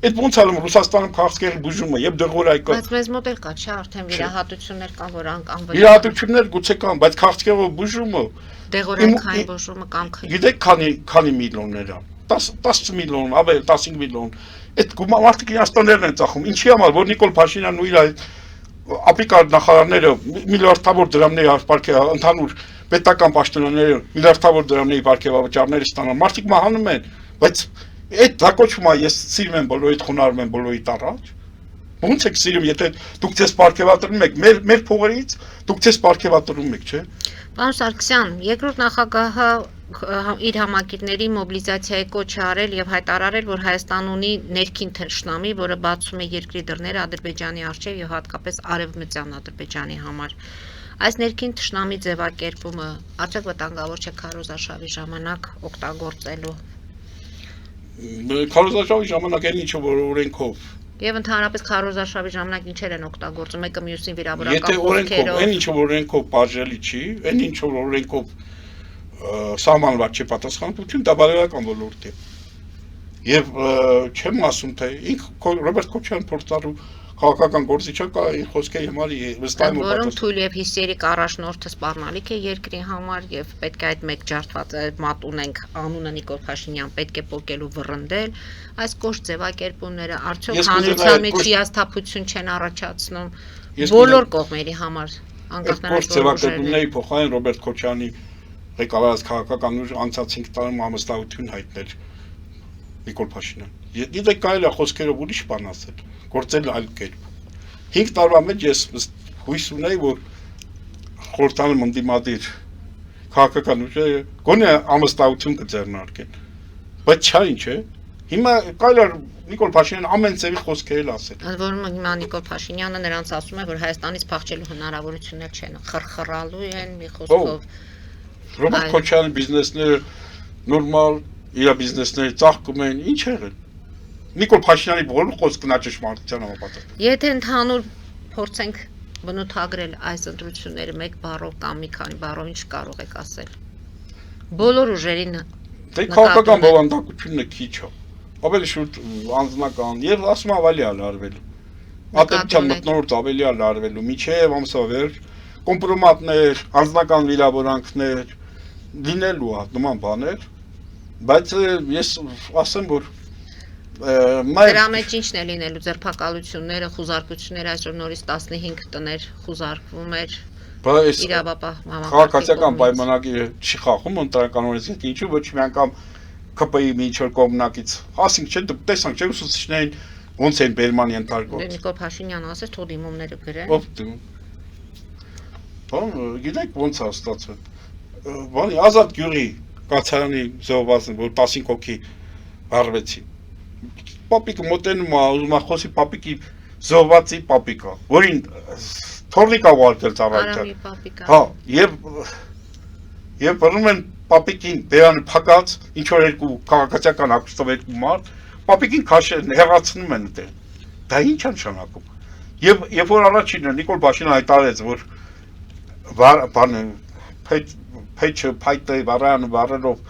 Այդ ոնց ալում Ռուսաստանում քաղցկեղի բուժումը եւ դեղորայքը։ Բայց մեզ մոտ էլ կա, չէ, արդեն վիրահատություններ կան, որ անկանվելու։ Վիրահատություններ գուցե կան, բայց քաղցկեղով բուժումը դեղորայքային բուժումը կամ գիտեք քանի միլիոններ է։ 10 միլիոն, ավելի 15 միլիոն։ Այդ մարդիկ իրենց տներն են ծախում։ Ինչի համար, որ Նիկոլ Փաշինյանն ու իր ապիկար նախարարները միլիարդավոր դրամների ընդհանուր պետական պաշտոնյաները միլիարդավոր դրամների ապարքեվավճարներ ստանան։ Մարդիկ մահանում են, բայց այդ դա կոչվում է ես սիրում եմ բոլորիդ, խոնարհում եմ բոլորիդ առաջ։ Ո՞նց եք սիրում, եթե դուք ձեզ ապարքեվատրում եք մեր փողերից, դուք ձեզ ապարքեվատրում եք, չէ՞։ Պարոն Սարգսյան, երկրորդ նախագահը իր համակիրների մոբիլիզացիայի կոչ արել եւ հայտարարել, որ Հայաստան ունի ներքին թշնամի, որը բացում է երկրի դռները Ադրբեջանի առջեւ եւ հատկապես արևմտյան Ադրբեջանի համար։ Այս ներքին թշնամի ձևակերպումը արդյոք վտանգավոր չէ քարոզարշավի ժամանակ օգտագործելու։ Քարոզարշավի ժամանակ այն ինչը որ օրենքով Եվ ընդհանրապես քարոզարշավի ժամանակ ինչեր են օգտագործում, մեկը մյուսին վիրավորական Եթե օրենքով, այն ինչ որ օրենքով բաժելի չի, այն ինչ որ օրենքով սահմանված չի պատասխանատվություն, դա բարոյական ոլորտ է։ Եվ չեմ ասում, թե ինքը Ռոբերտ Քոչարյան փորձառու քաղաքական գործիչը կա իր խոսքերի համար վստահ որում թույլ եւ հիստերիկ առաջնորդը սպառնալիք է երկրի համար եւ պետք է այդ մեկ ջարդված մատ ունենք անունը Նիկոլ Փաշինյան պետք է փոկելու վռնդել այս կոշտ ձևակերպումները արդյոք հանրության մեջ հիասթափություն չեն առաջացնում բոլոր կողմերի համար անկախ նրանից ձևակերպումների փոխարեն Ռոբերտ Քոչյանի ղեկավարած քաղաքական ուժը անցած 5 տարում համստահություն հայտնել Նիկոլ Փաշինյան։ Գիտեք կարելի է խոսքերով ուրիշ բան ասել, գործել այլ կերպ։ 5 տարվա մեջ ես հույս ունեի, որ խորհրդանում ընդդիմադիր քաղաքական ուժերը գոնե ամստահություն կձեռնարկեն։ Բայց չէ ինչ է։ Հիմա կարելի է Նիկոլ Փաշինյանը ամեն ձևի խոսքեր ասել։ Որում հիմա Նիկոլ Փաշինյանը նրանց ասում է, որ Հայաստանից փախչելու հնարավորություններ չեն, խրխռալու են մի խոսքով։ Ռոբերտ Քոչյանի բիզնեսները նորմալ իր բիզնեսները ծաղկում են, ինչ եղել։ Նիկոլ Փաշինյանի բոլոր խոսքն ճշմարտության համապատասխան։ Եթե ընդհանուր փորձենք բնութագրել այս ընտրությունները մեկ բառով կամ մի քանի բառով ինչ կարող եք ասել։ Բոլոր ուժերին դե քաղաքական բովանդակությունը քիչ է։ Ավելի շուտ անձնական եւ ասում ավելի է լարվելու։ Ատենտիան մտնորդ ավելի է լարվելու։ Միջև ամսավեր կոմպրոմատներ, անձնական վիրավորանքներ լինելու է նման բաներ, բայց ես ասեմ, որ դրա մեջ ինչն է լինելու ձերբակալությունները, խուզարկությունները այսօր նորից 15 տներ խուզարկվում էր իրավապահ քաղաքացիական պայմանագիրը չի խախտում ընտրական օրենսգիրքը, ինչու ոչ մի անգամ ԿՊ-ի մի ինչ-որ կողմնակից ասենք չէ, տեսանք չէ ուսուցիչներին ոնց են բերման ենթարկվում։ Նիկոլ Փաշինյանը ասեց թող դիմումները գրեն։ Ով դիմում։ Բան գիտեք ոնց է ստացվել։ Բանի Ազատ Գյուղի կացարանի զոհվածն, որ 15 հոգի վառվեցին։ Պապիկը մոտենում է, ուզում է խոսի պապիկի զոհվածի պապիկա, որին թորնիկա ուղարկել ծառայության։ Հա, եւ բռնում են պապիկին բերանը փակած, ինչ որ երկու քաղաքացիական ակտիվով երկու մարդ, պապիկին քաշեն, հեռացնում են այդտեղ։ Դա ինչ է նշանակում։ Եվ երբ որ առաջինը Նիկոլ Փաշինյանը հայտարարեց, որ բանը փեչը փայտը վարանը վարելով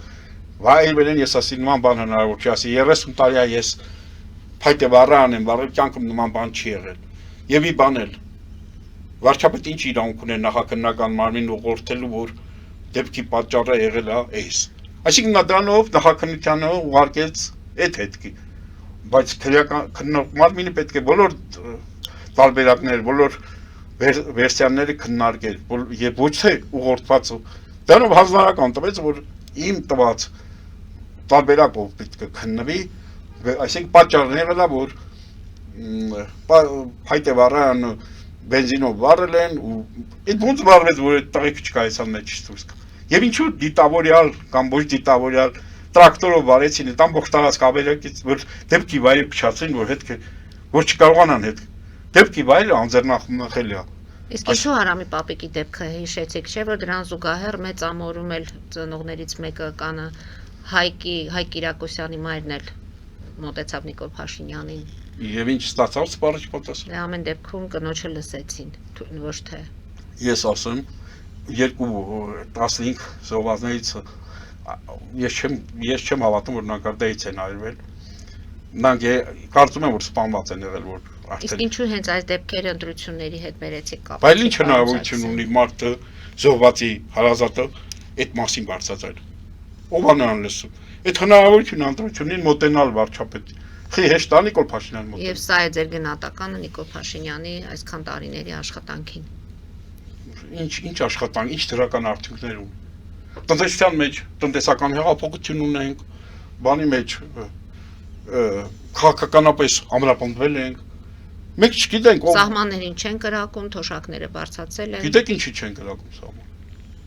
վայելեն ես ասի նման բան հնարավոր չի, ասի 30 տարի է ես փայտը վարան եմ, վարել կյանքում նման բան չի եղել։ Եվ ի բան էլ վարչապետ ինչ իրավունք ունի նախաքննական մարմին ուղղորդելու, որ դեպքի պատճառը եղել է այս։ Այսինքն նա դրանով նախաքննությանը ուղարկեց այդ հետքի, բայց քննող մարմինը պետք է բոլոր տարբերակները, բոլոր վերսիաները քննարկել, եւ ոչ թե ուղղորդված դրանով հանրական տվեց, որ իմ տված տարբերակով պետք է քննվի, այսինքն պատճառն եղել է, որ փայտե վարան բենզինով վարել են ու այդ ոնց վարվեց որ այդ տղեկը չկա այսան մեջ դուրս գա։ Եվ ինչու դիտավորյալ կամ ոչ դիտավորյալ տրակտորով վարեցին այդ ամբողջ տարածք ավերակից որ դեպքի վայրը փչացին որ հետք որ չկարողանան հետ դեպքի վայրը անձեռնախմախելի է։ Իսկ ինչու Արամի պապիկի դեպքը հիշեցիք, չէ՞ որ դրան զուգահեռ մեծ ամորում էլ ծնողներից մեկը կանը Հայկ Կիրակոսյանի մայրն էլ մոտեցավ Նիկոլ Փաշինյանին։ Եվ ինչ ստացավ սպառիչ պատասխան։ Ամեն դեպքում կնոջը լսեցին, ոչ թե։ Ես ասեմ 2-15 զոհվածներից ես չեմ հավատում որ նկարդեից են այրվել։ Նրանք կարծում եմ որ սպանված են եղել որ Իսկ ինչու հենց այս դեպքերը ընտրությունների հետ բերեցիք կապ։ Բայց ինչ հնարավորություն ունի մարդը զոհվածի հարազատը այդ մասին բարձրացնել։ Ով է նրան լսում։ Այդ հնարավորությունը ընտրությունին մոտենալ վարչապետի։ Խի հեշտ է Նիկոլ Փաշինյան մոտենալ։ Եվ սա է ձեր գնահատականը Նիկոլ Փաշինյանի այսքան տարիների աշխատանքին։ Ինչ աշխատանք, ինչ դրական արդյունքներ ունի։ Տնտեսության մեջ տնտեսական հեղափոխություն ունենք, բանի մեջ քաղաքականապես ամրապնդվել ենք։ Մենք չգիտենք ով Սահմաններին չեն կրակում, թոշակները բարձրացել են։ Գիտեք ինչի չեն կրակում սահման։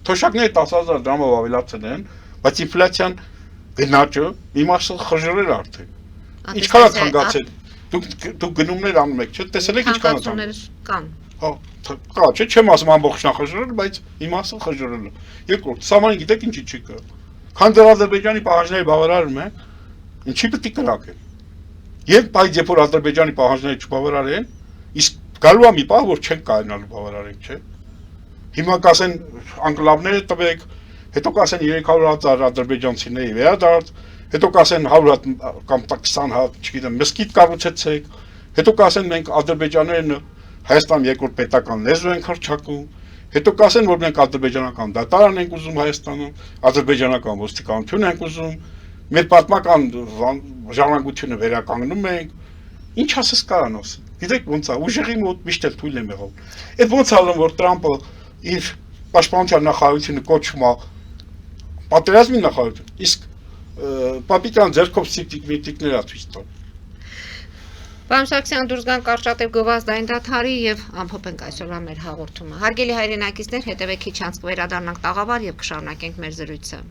Թոշակները 10,000 դրամով ավելացել են, բայց ինֆլյացիան գնաճը մի մասը խժռել արդեն։ Ինչքան է ցանկացել։ Դուք գնումներ անում եք, չէ՞, տեսել եք ինչքան է ցանկացել։ Կան։ Հա, կա, չէ՞, չեմ ասում ամբողջն է խժռել, բայց մի մասը խժռել է։ Երկրորդ, սահմանը գիտեք ինչի չի կա։ Քան դեռ Ադրբեջանի պահանջները բավարարում են, ինչի պետք է կրակեն։ Եվ բայց երբ որ Ադրբեջանի պահանջները չբավարարեն, իսկ գալու է մի պահ, որ չեն կարողանալու բավարարել, չէ։ Հիմա կասեն անկլավները տվեք, հետո կասեն 300,000 ադրբեջանցիների վերադարձ, հետո կասեն 100 կամ 20 հատ, չգիտեմ, մսկիթ կառուցեցեք, հետո կասեն մենք ադրբեջաներն Հայաստան երկրորդ պետական լեզու ենք հռչակում, հետո կասեն որ մենք ադրբեջանական դատարան ենք ուզում Հայաստանում, ադրբեջանական ոստիկանություն ենք ուզում, մեր պատմական ժառանգությունը վերականգնում ենք, ինչ ասես կարան ասել։ Գիտեք ոնց է, ուժեղի մոտ միշտ էլ թույլ եմ եղել։ Այդ ոնց ալում որ Տրամպը իր պաշտպանության նախարարությունը կոչում է պատերազմի նախարարություն, իսկ պապիկան ձեռքով սիպտիկներ է ցույց տալու։ Պարոն Սարգսյան, դուրս գանք կարճատև գովազդային դադարի եւ ամփոփենք այսօրվա մեր հաղորդումը։ Հարգելի հայրենակիցներ, հետևեք քիչ անց կվերադառնանք տաղավար եւ կշարունակենք մեր զրույցը։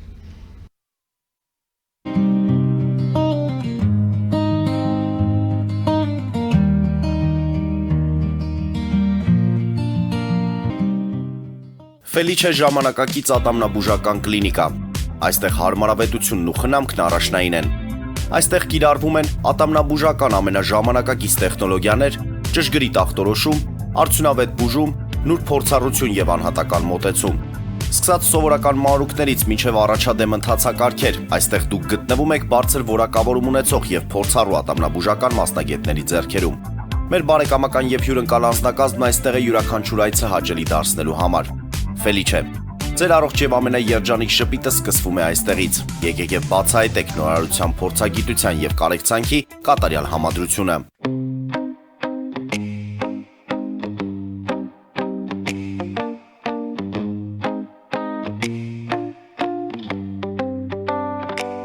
Ֆելիչե ժամանակակից ատամնաբուժական կլինիկա։ Այստեղ հարմարավետությունն ու խնամքն առաջնային են։ Այստեղ կիրառվում են ատամնաբուժական ամենաժամանակակից տեխնոլոգիաներ, ճշգրիտ ախտորոշում, արդյունավետ բուժում, նուրբ փորձառություն եւ անհատական մոտեցում։ Սկսած սովորական մանրուքներից մինչև առաջադեմ ընթացակարգեր, այստեղ դուք գտնվում եք բարձր որակավորում ունեցող եւ փորձառու ատամնաբուժական մասնագետների ձեռքերում։ Մեր բարեկամական եւ հյուրընկալ անձնակազմն այստեղ է յուրաքանչյուր այցը հաճելի դարձնելու համար։ Ֆելիչե, ձեր առողջ եւ ամենաերջանիկ շպիտը սկսվում է այստեղից։ Եկեք եւ բացահայտեք նորարարության փորձագիտության եւ կարեկցանքի կատարյալ համադրությունը։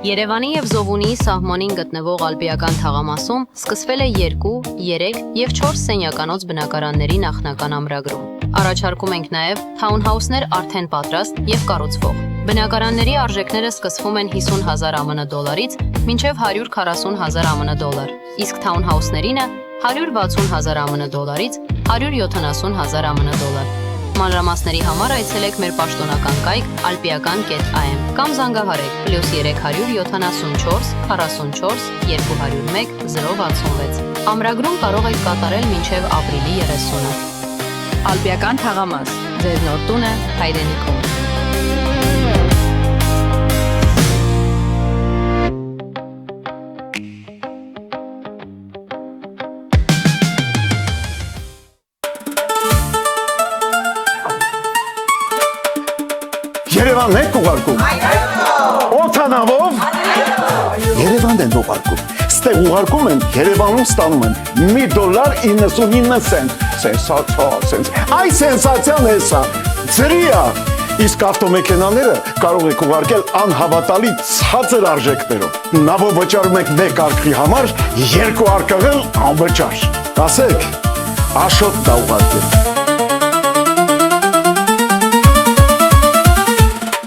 Երևանի եւ Զովունիի սահմանին գտնվող ալպիական թաղամասում սկսվել է 2, 3 եւ 4 սենյականոց բնակարանների նախնական ամրագրում։ Առաջարկում ենք նաեւ թաունհաուսներ արդեն պատրաստ եւ կառուցվող։ Բնակարանների արժեքները սկսվում են 50,000 ԱՄՆ դոլարից մինչև 140,000 ԱՄՆ դոլար, իսկ թաունհաուսներինը 160,000 ԱՄՆ դոլարից 170,000 ԱՄՆ դոլար։ Մանրամասների համար այցելեք մեր պաշտոնական կայք alpiakan.am կամ զանգահարեք +374 44 201 066։ Ամրագրում կարող եք կատարել մինչև ապրիլի 30-ը։ Ալպիական թաղամաս, ձեր նոր տունը հայրենիքում։ Երևանն եք ուղարկում։ Օթանավով։ Երևանն են ուղարկում։ Ստեղ ուղարկում են, Երևանում ստանում են $1.99 Սենսացիա։ Այ սենսացիան է սա։ Ծրիա։ Իսկ ավտոմեքենաները կարող եք ուղարկել անհավատալի ցածր արժեքներով։ Նավով վճարում եք 1 արկղի համար, 2 արկղել անվճար։ Ասեք, Աշոտ դա ուղարկել։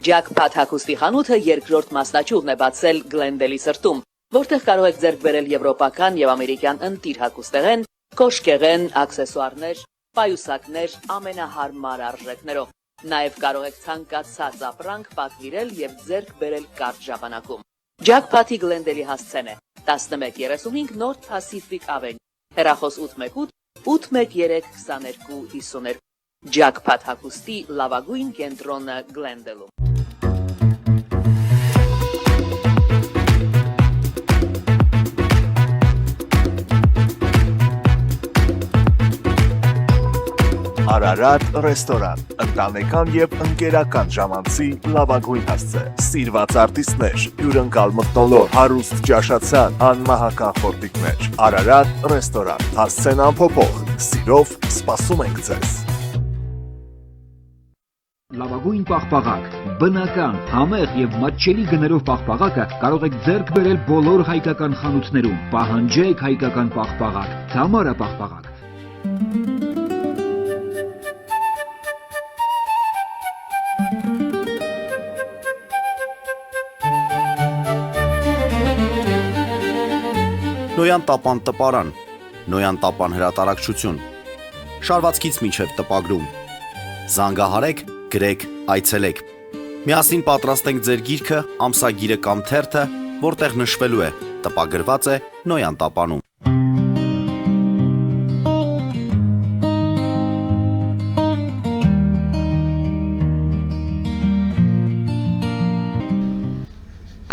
Jackpot հագուստի խանութը երկրորդ մասնաճյուղն է բացել Գլենդելի սրտում, որտեղ կարող եք ձեռք բերել եվրոպական եւ ամերիկյան ընտիր հագուստեղեն, կոշկեղեն, աքսեսուարներ, պայուսակներ ամենահարմար արժեքներով։ Նաեւ կարող եք ցանկացած ապրանք պատվիրել եւ ձեռք բերել կարճ ժամանակում։ Jackpot-ի Գլենդելի հասցեն է 1135 North Pacific Avenue, հեռախոս 818 813 2252։ Jackpot հագուստի լավագույն կենտրոնը Գլենդելում։ Արարատ ռեստորան, ընտանեկան եւ ընկերական ժամանցի լավագույն հասցե, սիրված արտիստներ, հյուրընկալ մթնոլորտ, հարուստ ճաշացան, անմահական խորտիկներ, Արարատ ռեստորան, հասցեն անփոփոխ, սիրով սպասում ենք ձեզ։ Լավագույն պաղպաղակ, բնական, համեղ եւ մատչելի գներով պաղպաղակը կարող եք ձեռք բերել բոլոր հայկական խանութներում։ Պահանջեք հայկական պաղպաղակ, Թամարա պաղպաղակ։ Նոյան տապան տպարան, Նոյան տապան հրատարակչություն, շարվածքից մինչև տպագրում, զանգահարեք, գրեք, այցելեք, միասին պատրաստենք ձեր գիրքը, ամսագիրը կամ թերթը, որտեղ նշվելու է, տպագրված է Նոյան տապանում։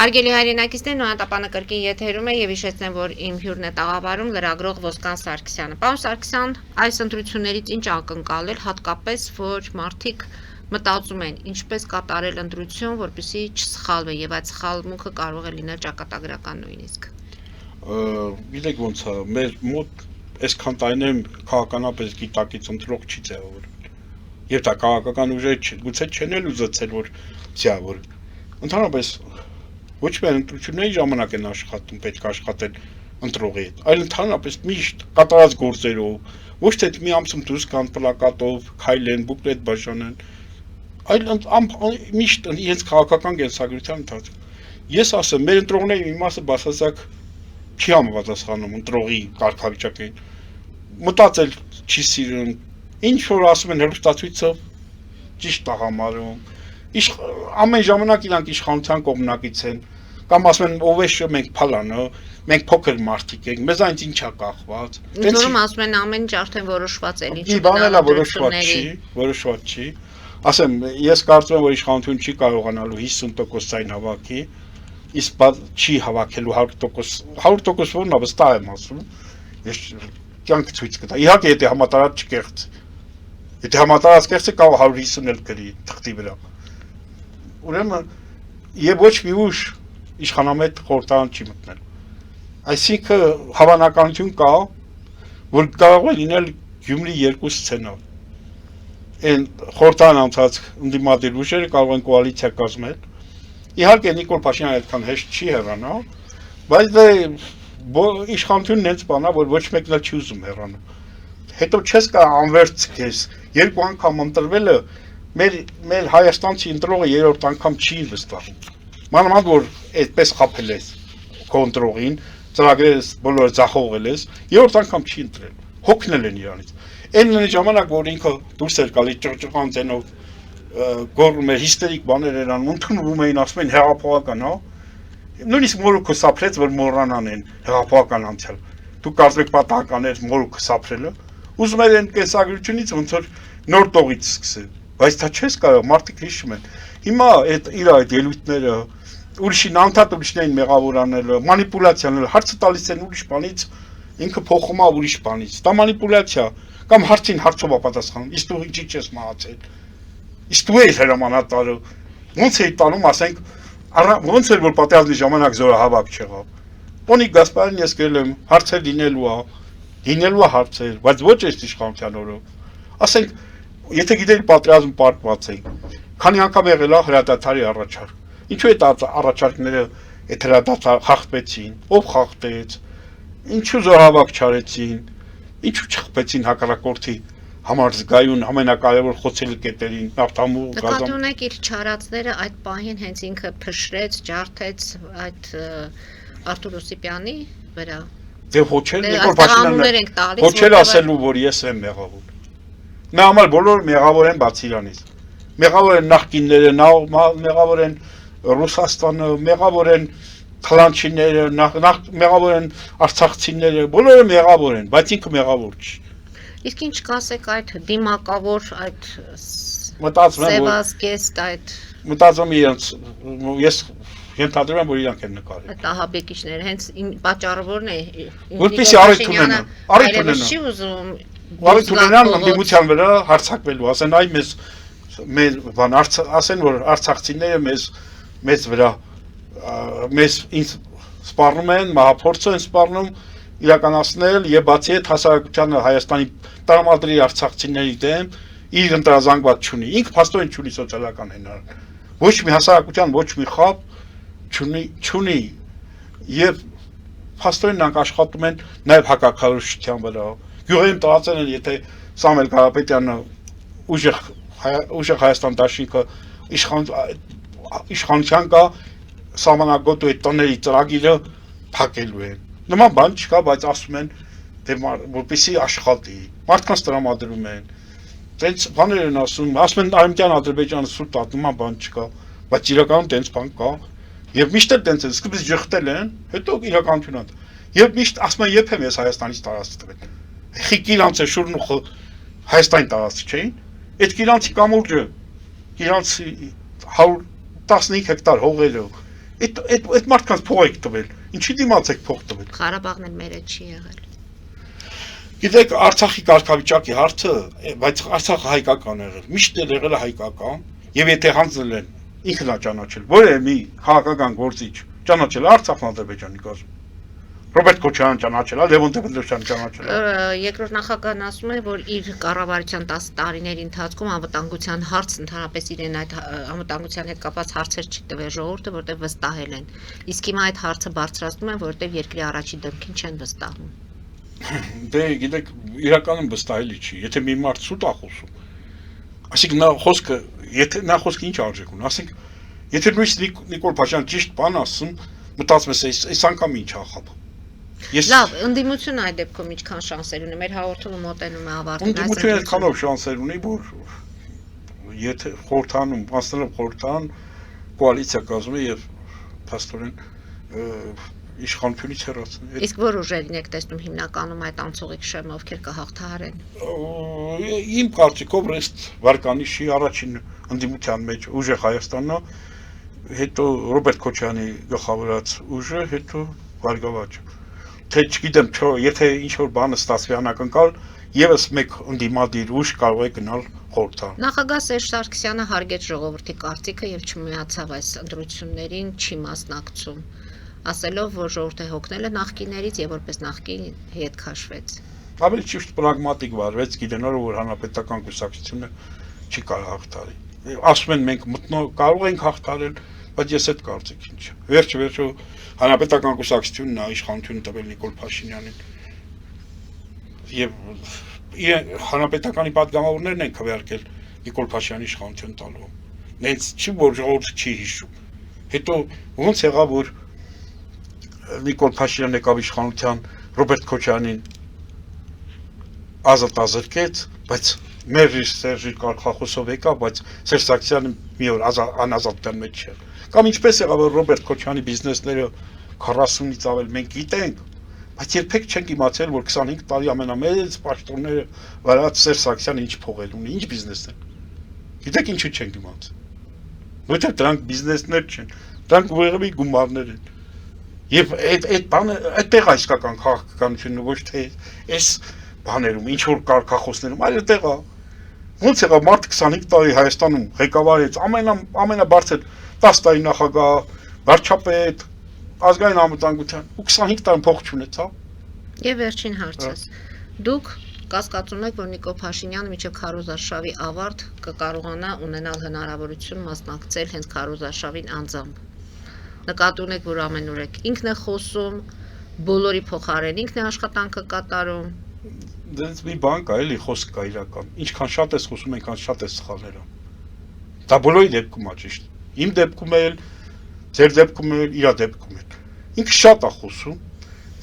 Արգելի հայրենակիցներ, Նոյան տապանը կրկին եթերում է եւ հիշեցնեմ, որ իմ հյուրն է տաղավարում լրագրող Ոսկան Սարգսյանը։ Պարոն Սարգսյան, այս ընտրություններից ինչ ակնկալել, հատկապես որ մարդիկ մտածում են, ինչպես կատարել ընտրություն, որպեսզի չսխալվի եւ այդ սխալմունքը կարող է լինել ճակատագրական նույնիսկ։ Գիտեք ոնց է, մեր մոտ այսքան տարիներ քաղաքականապես գիտակից ընտրող չի ձևավորվել։ Եվ դա քաղաքական ուժերը գուցե չեն էլ ուզեցել, որ ձևավորվի։ Ընդհանրապես ոչ միայն ընտրությունների ժամանակ են աշխատում, պետք է աշխատել ընտրողի հետ, այլ ընդհանրապես միշտ կատարած գործերով, ոչ թե մի ամսում դուրս կան պլակատով, քայլեն, բուկլետ բաժանեն, այլ միշտ իրենց քաղաքական կենսագրության ընթացքում։ Ես ասեմ, մեր ընտրողների մի մասը բացասակ չի համապատասխանում ընտրողի կարգավիճակին, մտածել չի սիրում, ինչ որ ասում են հեռուստացույցով, ճիշտ է համարում, ամեն ժամանակ իրանք իշխանության կողմնակից են, կամ ասում են ով է շը մենք փալանը, մենք փոքր մարդիկ ենք, մեզ այնց ինչա կախված։ Որում ասում են ամեն ինչ արդեն որոշված է, ինչ բանելա որոշված չի։ Ասեմ, ես կարծում եմ, որ իշխանություն չի կարողանալու 50% ցայն հավաքի, իսկ չի հավաքելու 100% որն է վստահ եմ ասում։ Ես կյանք ցույց կտա։ Իհարկե, եթե համատարած չկեղծ։ Եթե համատարած կեղծ է, կարող 150 էլ գրի թղթի վրա։ Ուրեմն եւ ոչ մի ուժ իշխանամետ խորհրդարան չի մտնել։ Այսինքն հավանականություն կա, որ կարող է լինել Գյումրի երկու սցենար։ Այն խորհրդարան անցած ընդդիմադիր ուժերը կարող են կոալիցիա կազմել։ Իհարկե Նիկոլ Փաշինյանը այդքան հեշտ չի հեռանա, բայց դե իշխանությունն այնց բան է, որ ոչ մեկն էլ չի ուզում հեռանալ։ Հետո չես կարող անվերջ քեզ երկու անգամ ընտրվելը մեր Հայաստանցի ընտրողը երրորդ անգամ չի վստահում։ Մանավանդ որ այդպես խաբել ես քո ընտրողին, ծրագրերս բոլորը ձախողել ես, երրորդ անգամ չի ընտրել։ Հոգնել են իրանից։ Այն ժամանակ որ ինքը դուրս էր գալիս ճղճղան ձենով գոռում էր հիստերիկ բաներ էր անում, ընդունում էին, ասում են հեղափոխական, հա։ Նույնիսկ մորուքը սափրեց, որ մոռանան են հեղափոխական անցյալ։ Դու կարծում եք պատահական էր մորուքը սափրելը։ Ուզում էր այն կենսագրությունից ոնց որ նոր տողից սկսել։ Բայց դա չես կարող, մարդիկ հիշում են։ Հիմա այդ ելույթները ուրիշին անդադ ուրիշներին մեղավորանելը, մանիպուլյացիան, հարցը տալիս են ուրիշ բանից, ինքը փոխում է ուրիշ բանից։ Դա մանիպուլյացիա կամ հարցին հարցով է պատասխանում։ Իսկ դու ինչի՞ չես մահացել։ Իսկ դու ես հրամանատարը։ Ոնց էի տանում, ասենք, ոնց էր որ պատերազմի ժամանակ զորահավաք չեղավ։ Տոնիկ Գասպարյանին ես գրել եմ, հարցեր լինելու է հարցեր, բայց ոչ այս իշխանության օրոք։ Ասենք, եթե գիտեք պատերազմ պարտված եք, քանի անգամ եղել է հրադադարի առաջարկ։ Ինչու է առաջարկները այդ հրադադար խախտվեցին, ով խախտեց, ինչու զորահավաք չարեցին, Ինչու չխփեցին հակառակորդի համար զգայուն ամենակարևոր խոցելի կետերին, նավթամու, Նկատի ունեք իր չարածները այդ պահին հենց ինքը փշրեց, ջարդեց այդ Արթուր Օսիպյանի վրա։ Դե հոչել Դե Նիկոլ այստեղ անուններ Փաշինյանն ենք տալիս, հոչել որտեղ- ասելու, որ ես եմ մեղավոր։ Նա համար բոլորը մեղավոր են բացի իրանից։ Մեղավոր են նախկինները, մեղավոր են Ռուսաստանը, մեղավոր են խլանչիները, մեղավոր են արցախցիները, բոլորը մեղավոր են, բայց ինքը մեղավոր չի։ Իսկ ինչ կասեք այդ դիմակավոր այդ Մտածում եմ, որ սևազգեստ այդ մտածում ես ենթադրում եմ, որ իրանք են նկարել։ այդ ահաբեկիչները հենց պատճառը որն է։ Որպեսզի առիթ ունենան, առիթ ունենան։ Չի ուզում Առիթ ունենան ընդդիմության վրա հարձակվելու, ասեն այ մեզ բան ասեն, որ արցախցիները մեզ վրա ինձ սպառնում են, մահափորձ են սպառնում իրականացնել եւ բացի այդ հասարակությանը Հայաստանի տրամադրի արցախցիների դեմ իր ընտրազանգված չունի։ Ինքը փաստորեն չունի սոցիալական հնարավոր։ Ոչ մի հասարակության, ոչ մի խավ չունի եւ փաստորեն նրանք աշխատում են նաեւ հակակառուցության վրա։ Գյուղերին տարածել են, եթե Սամվել Կարապետյանը ուժեղ Հայաստան դաշինքը իշխանության կա սահմանագոտու այդ տների ծրագիրը փակելու են։ Նման բան չկա, բայց ասում են, թե որպեսզի աշխատի։ Մարդկանց տրամադրում են։ Տենց բաներ են ասում են Արեմտյան Ադրբեջանը սուտ տա, նման բան չկա, բայց իրականում տենց բան կա։ Եվ միշտ էլ տենց են, սկզբից ժխտել են, հետո իրականությունն է։ Եվ միշտ ասում են, երբեմն ես Հայաստանից տարածք տվել։ Խիկ իրանց է շուրնուխը Հայաստանի տարածք չէին։ Այդ իրանցի կամուրջը, իրանցի 115 հեկտար հողերը, այդ մարդկանց փող եք տվել։ Ինչի դիմաց եք փող տվել։ Ղարաբաղն էլ մերը չի եղել։ Գիտեք, Արցախի կարգավիճակի հարցը, բայց Արցախը հայկական եղել, միշտ եղել է հայկական, եւ եթե հանձնել են ինքն է ճանաչել, որևէ մի քաղաքական գործիչ ճանաչել է Արցախն Ադրբեջանի կազմում։ Ռոբերտ Քոչարյանը ճանաչել է, Լևոն Տեր-Պետրոսյանը ճանաչել է։ Երկրորդ նախագահն ասում է, որ իր կառավարության 10 տարիների ընթացքում անվտանգության հարց ընդհանրապես իրեն այդ անվտանգության հետ կապված հարցեր չի տվել ժողովուրդը, որտեղ վստահել են։ Իսկ հիմա այդ հարցը բարձրացնում են, որտեղ երկրի առաջի դեմքին չեն վստահում։ Դե գիտեք, իրականում վստահելի չի, եթե մի մարդ սուտ է խոսում։ Այսինքն նա խոսքը ինչ արժեք ունի, ասենք, եթե նույնիսկ Նիկոլ Փաշինյանը ճիշտ բան ասում, մտածում ես, այս անգամ ինչ է խափ։ Լավ, ընդդիմությունը այդ դեպքում ինչքան շանսեր ունի, մեր հաղորդումը մոտենում է ավարտին։ Ընդդիմությունը այդքանով շանսեր ունի, որ եթե խորհրդանում, մասնելով խորհրդան, կոալիցիա կազմի եւ փաստորեն իշխանությունից հեռացնի։ Իսկ որ ուժերին եք տեսնում հիմնականում այդ անցողիկ շեմը, ովքեր կհաղթահարեն։ Իմ կարծիքով ռեստ Վարկանիշի առաջին ընդդիմության մեջ ուժեղ Հայաստանն, հետո Ռոբերտ Քոչյանի գլխավորած ուժը, հետո Վարգավաճը։ Թե չգիտեմ, եթե ինչ-որ բանը ստացվի անակնկալ, եւս մեկ ընդդիմադիր ուժ կարող է գնալ խորհրդան։ Նախագահ Սերժ Սարգսյանը հարգեց ժողովրդի կարծիքը եւ չմիացավ այս ընտրություններին, չի մասնակցում, ասելով, որ ժողովուրդը հոգնել է նախկիներից եւ որպես նախկին հետ քաշվեց։ Ավելի ճիշտ պրագմատիկ վարվեց, գիտենալով, որ հանրապետական կուսակցությունը չի կարող հաղթարի։ Ասում են մենք կարող ենք հաղթարել, բայց ես այդ կարծիքին չեմ։ Վերջը հանրապետական կուսակցությունն է իշխանությունը տվել Նիկոլ Փաշինյանին։ Եվ հանրապետականի պատգամավորներն են քվեարկել Նիկոլ Փաշինյանի իշխանություն տալու։ Նենց չի, որ ժողովուրդը չի հիշում։ Հետո ոնց եղավ, որ Նիկոլ Փաշինյանն եկավ իշխանության, Ռոբերտ Քոչարյանին ազատազրկեց, բայց մեր Սերժի Կարխախոսով եկավ, բայց Սերժ Սարգսյանը մի օր անազատության մեջ չէր։ Կամ ինչպես եղավ, որ Ռոբերտ Քոչարյանի բիզնեսները 40-ից ավել մենք գիտենք, բայց երբեք չենք իմացել, որ 25 տարի ամենամեծ պաշտոնները վարած Սերժ Սարգսյանը ինչ փողել ունի, ինչ բիզնես է։ Գիտեք ինչու չենք իմացել։ Որտեղ դրանք բիզնեսներ չեն, դրանք ուղղակի գումարներ են։ Եվ այդ բանը այդտեղ է իսկական քաղաքականությունը, ոչ թե այս բաներում, ինչ որ կարգախոսներում, այլ այդտեղ է։ Ոնց եղավ մարդ 25 տարի Հայաստանում ղեկավարեց ամենաբարձր 10 տարի նախագահ, վարչապետ, ազգային անվտանգության ու 25 տարի փող չունեցավ։ Եվ վերջին հարցս։ Դուք կասկածում եք, որ Նիկոլ Փաշինյանը մինչև քարոզարշավի ավարտ կկարողանա ունենալ հնարավորություն մասնակցել հենց քարոզարշավին անձամբ։ Նկատի ունեք, որ ամենուրեք ինքն է խոսում, բոլորի փոխարեն ինքն է աշխատանքը կատարում։ դες մի բան կա, էլի խոսք կա իրական։ Ինչքան շատ ես խոսում, այնքան շատ ես սխալներ անում։ Դա բոլորի դեպքում է ճիշտ։ Իմ դեպքում էլ, ձեր դեպքում էլ, իր դեպքում էլ։ Ինքը շատ է խոսում,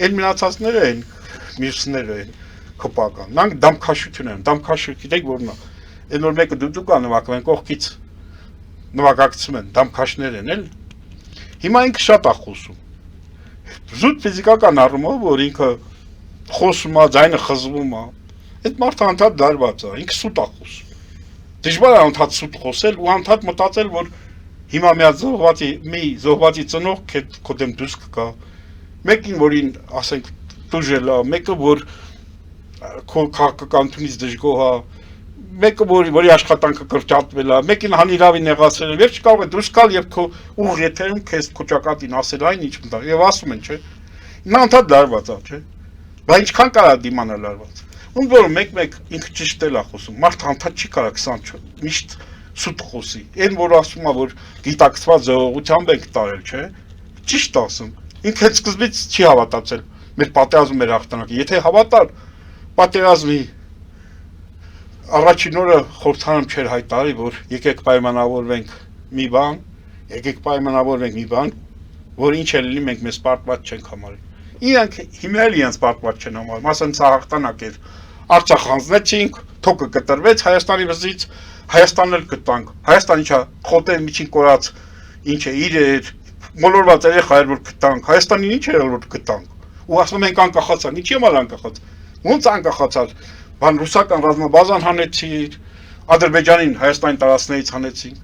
այն մնացածները են, մյուսները են կոպական։ Նրանք դամքաշություն են, դամքաշը գիտեք որն է։ Այն որ մեկը դուդուկ է նվագում են կողքից նվագակցում են, դամքաշներ են, էլ։ Հիմա ինքը շատ է խոսում։ Զուտ ֆիզիկական առումով, որ ինքը խոսում է, ձայնը խզվում է, այդ մարդը անդադ դարված է, ինքը սուտ է խոսում։ Դժվար է անդադ սուտ խոսել ու անդադ մտածել, որ հիմա մի զոհվածի ծնող քո դեմ դուրս կգա, մեկին, որին, ասենք, տուժել է, մեկը, որ քո քաղաքականությունից դժգոհ է, մեկը, որի աշխատանքը կրճատվել է, մեկին հանիրավի նեղացրել է, վերջ կարող է դուրս գալ եւ քո ուղ եթերում քեզ քո ճակատին ասել այն ինչ մտա, եւ ասում են, չէ։ Նա անդադ դարված է, չէ։ Բայց ինչքան կարա դիմանալ արված։ Ում որ մեկ ինքը ճիշտ էլ է խոսում, մարդը անդադ չի կարա 20 միշտ սուտ խոսի։ Այն որ ասում է, որ գիտակցված զողողությամբ ենք տարել, չէ։ Ճիշտ ասում։ Ինքը հետ սկզբից չի հավատացել մեր պատերազմը, մեր հաղթանակը։ Եթե հավատար, պատերազմի առաջին օրը խորհրդարանում չէր հայտարարի, որ եկեք պայմանավորվենք մի բան, որ ինչ էլ լինի մենք մեզ պարտված չենք համարի։ Իրանք հիմա էլ իրենց պարտված չեն համարում, ասեն սա հաղթանակ էր։ Արցախ հանձնեցինք, թոկը կտրվեց Հայաստանի վզից, Հայաստանն էլ կտանք։ Հայաստան ինչա խոտեր միջին կորած, ինչ է իրեր, մոլորված երեխա էր որ կտանք, Հայաստանին ինչ էր որ կտանք։ Ու ասում ենք անկախացան, ինչի՞ համար անկախաց։ Ոնց անկախացար։ Բան ռուսական ռազմաբազան հանեցիր, Ադրբեջանին Հայաստանի տարածքներից հանեցին։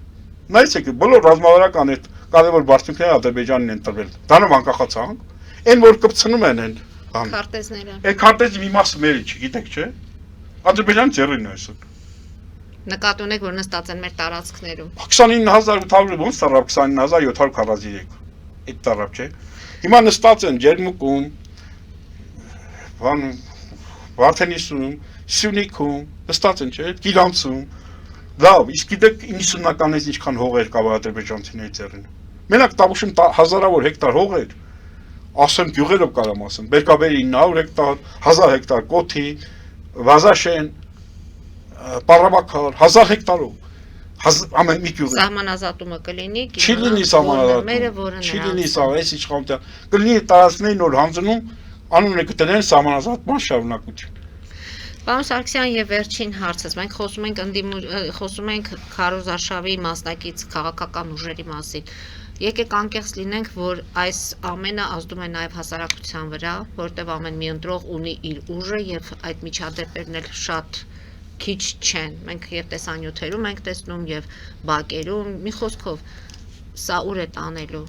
Նայեցեք, բոլոր ռազմավարական այդ կարևոր բարձունքները Ադրբեջանին են տրվել։ Դրանով անկախացանք։ Այն որ կպցնում են այն բան։ Քարտեզները։ Այդ քարտեզի մի մասը մերի չի, գիտեք չէ։ Ադրբեջանի ձեռին է այսօր։ Նկատի ունեք, որ նստած են մեր տարածքներում։ 29800 ոնց տարավ 29743։ Այդ տարավ չէ։ Հիմա նստած են Ջերմուկում, բան Վարդենիսում, Սյունիքում, նստած են չէ, Գիլանցում։ Լավ, իսկ գիտեք 90-ականից ինչքան հող էր կա ադրբեջանցիների ձեռին։ Մենակ Տավուշում հազարավոր հեկտար հող էր։ Ասեմ գյուղերով կարամ ասեմ, Բերկաբերի 900 հեկտար, 1000 հեկտար Կոթի, Վազաշեն, Պարաբաքար, 1000 հեկտարով։ Ամեն մի գյուղ։ Սահմանազատումը կլինի, Չի լինի սահմանազատում։ Չի լինի սա, այս իշխանության։ Կլինի տարածքներին նոր հանձնում, անունը կտնեն սահմանազատման շարունակություն։ Պարոն Սարգսյան, եւ վերջին հարցս, մենք խոսում ենք Քարոզ Արշավի մասնակից քաղաքական ուժերի մասին։ Եկեք անկեղծ լինենք, որ այս ամենը ազդում է նաև հասարակության վրա, որտեղ ամեն մի ընտրող ունի իր ուժը եւ այդ միջադեպերն էլ շատ քիչ չեն։ Մենք եւ տեսանյութերում ենք տեսնում եւ բակերում, մի խոսքով սա ուր է տանելու։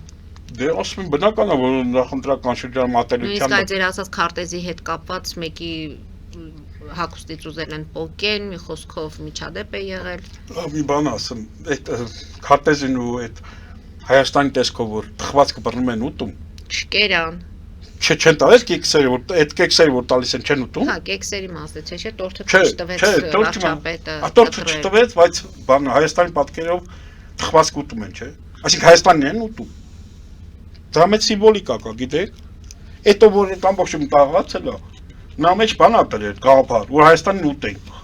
Դե ասում եմ բնական է, որ նախընտրական շրջան մատելության։ Իսկ այդ ձեր ասած քարտեզի հետ կապված մեկի հագուստից ուզել են պոկեն, մի խոսքով միջադեպ է եղել։ Մի բան ասեմ, այդ քարտեզին ու այդ Հայաստանի տեսքով որ թխվածքը բռնում են ուտում։ Չկերան։ Չեն տալիս կեքսերը, որ այդ կեքսերը որ տալիս են չեն ուտում։ Հա, կեքսերի մասից չէ, տորթը չտվեց վարչապետը։ Տորթը չտվեց, բայց բանը Հայաստանի պատկերով թխվածք ուտում են, չէ։ Այսինքն Հայաստանն են ուտում։ Դա մեծ սիմվոլիկա կա, գիտեք։ Էտո որ այդ ամբողջը տաղացել է, նա մեջ բան ա դրել, գաղափար, որ Հայաստանին ուտենք։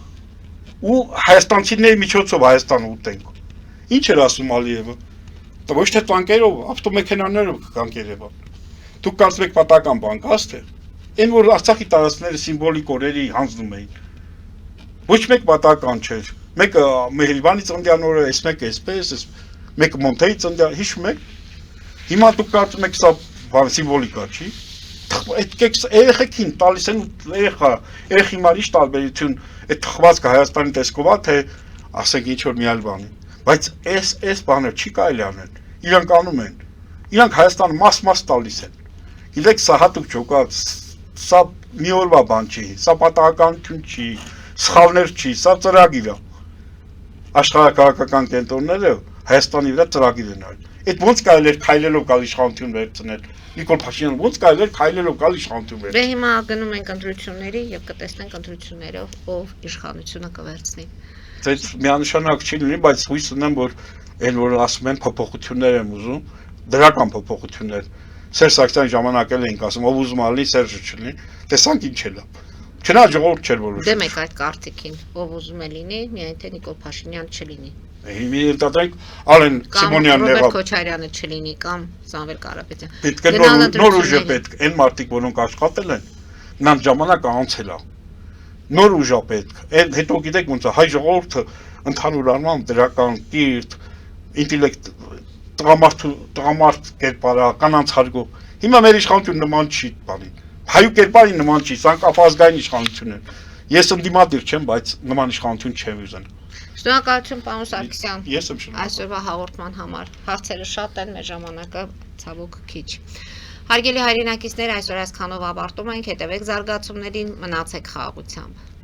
Ու հայաստանցիների միջոցով Հայաստանը ուտենք։ Ինչ էր ասում Ալիևը։ Դա ոչ թե տանկերով, ավտոմեքենաներով կգանք Երևան։ Դուք կարծում եք պատական բան կա, թե այն որ Արցախի տարածքները սիմվոլիկ օրերի հանձնում էին։ Ոչ մեկ պատական չէր։ Մեկը Մեհրիվանի ծննդյան օրը, այս մեկը այսպես, մեկը Մոնթեի ծննդյան, հիշում եք։ Հիմա դուք կարծում եք սա բան սիմվոլիկա չի։ Այդ կեքս երեխեքին տալիս են երեխի մարի տարբերություն այդ թխվածքը Հայաստանի տեսքով է, թե ասենք ինչ որ մի այլ բանի։ Բայց այս բանը չի կարելի անել։ Իրանք անում են։ Իրանք Հայաստանը մաս տալիս են։ Գիտեք, սա հատուկ չոկած, սա մի օրվա բան չի, սա պատահականություն չի, սխալներ չի, սա ծրագիր է։ Աշխարհակաղակական կենտրոնները Հայաստանի վրա ծրագիր են արել։ Այդ ոնց կարելի է քայլելով գալ իշխանություն վերցնել։ Նիկոլ Փաշինյանը ոնց կարելի է քայլելով գալ իշխանություն վերցնել։ Դե հիմա գնում ենք ընտրությունների եւ կտեսնենք ընտրություններով ով իշխանությունը կվերցնի։ Դա միանշանակ չի լինի, բայց հույս ունեմ, որ այն որ ասում են փոփոխություններ են ուզում, դրական փոփոխություններ։ Սերժ Սարգսյանի ժամանակ էլ էինք ասում, ով ուզում ալի Սերժը չլինի, տեսանք ինչ է լավ։ Չնայած ժողովուրդ չէր որոշում։ Դեմ եք այդ կարծիքին, ով ուզում է լինի, միայն թե Նիկոլ Փաշինյան չլինի։ Մի ընտրենք Ալեն Կամ Սիմոնյանն Ռոբերտ եղավ։ Քոչարյանը չլինի, կամ Սամվել Կարապետյան։ Պետք է նոր ուժ է պետք, այն մարդիկ, որոնք աշխատել են, նրանց ժամանակը անցել է։ Նոր ուժ է պետք։ Այդ հետո գիտեք ոնց է հայ ժողովուրդը ընդհանուր առմամբ դրական, կիրթ, ինտելեկտ, տղամարդ կերպարա, կանանց հարգող։ Հիմա մեր իշխանությունը նման չի բանին։ Հայու կերպարին նման չի, սա կապազգային իշխանություն է։ Ես ընդդիմադիր չեմ, բայց նման իշխանություն չեմ ուզեն։ Շնորհակալություն, պարոն Սարգսյան։ Ես եմ շնորհակալ։ Այսօրվա հաղորդման համար հարցերը շատ են, մեր ժամանակը ցավոք քիչ։ Հարգելի հայրենակիցներ, այսօր այսքանով ավարտում ենք, հետևեք զարգացումներին, մնացեք խաղաղությամբ։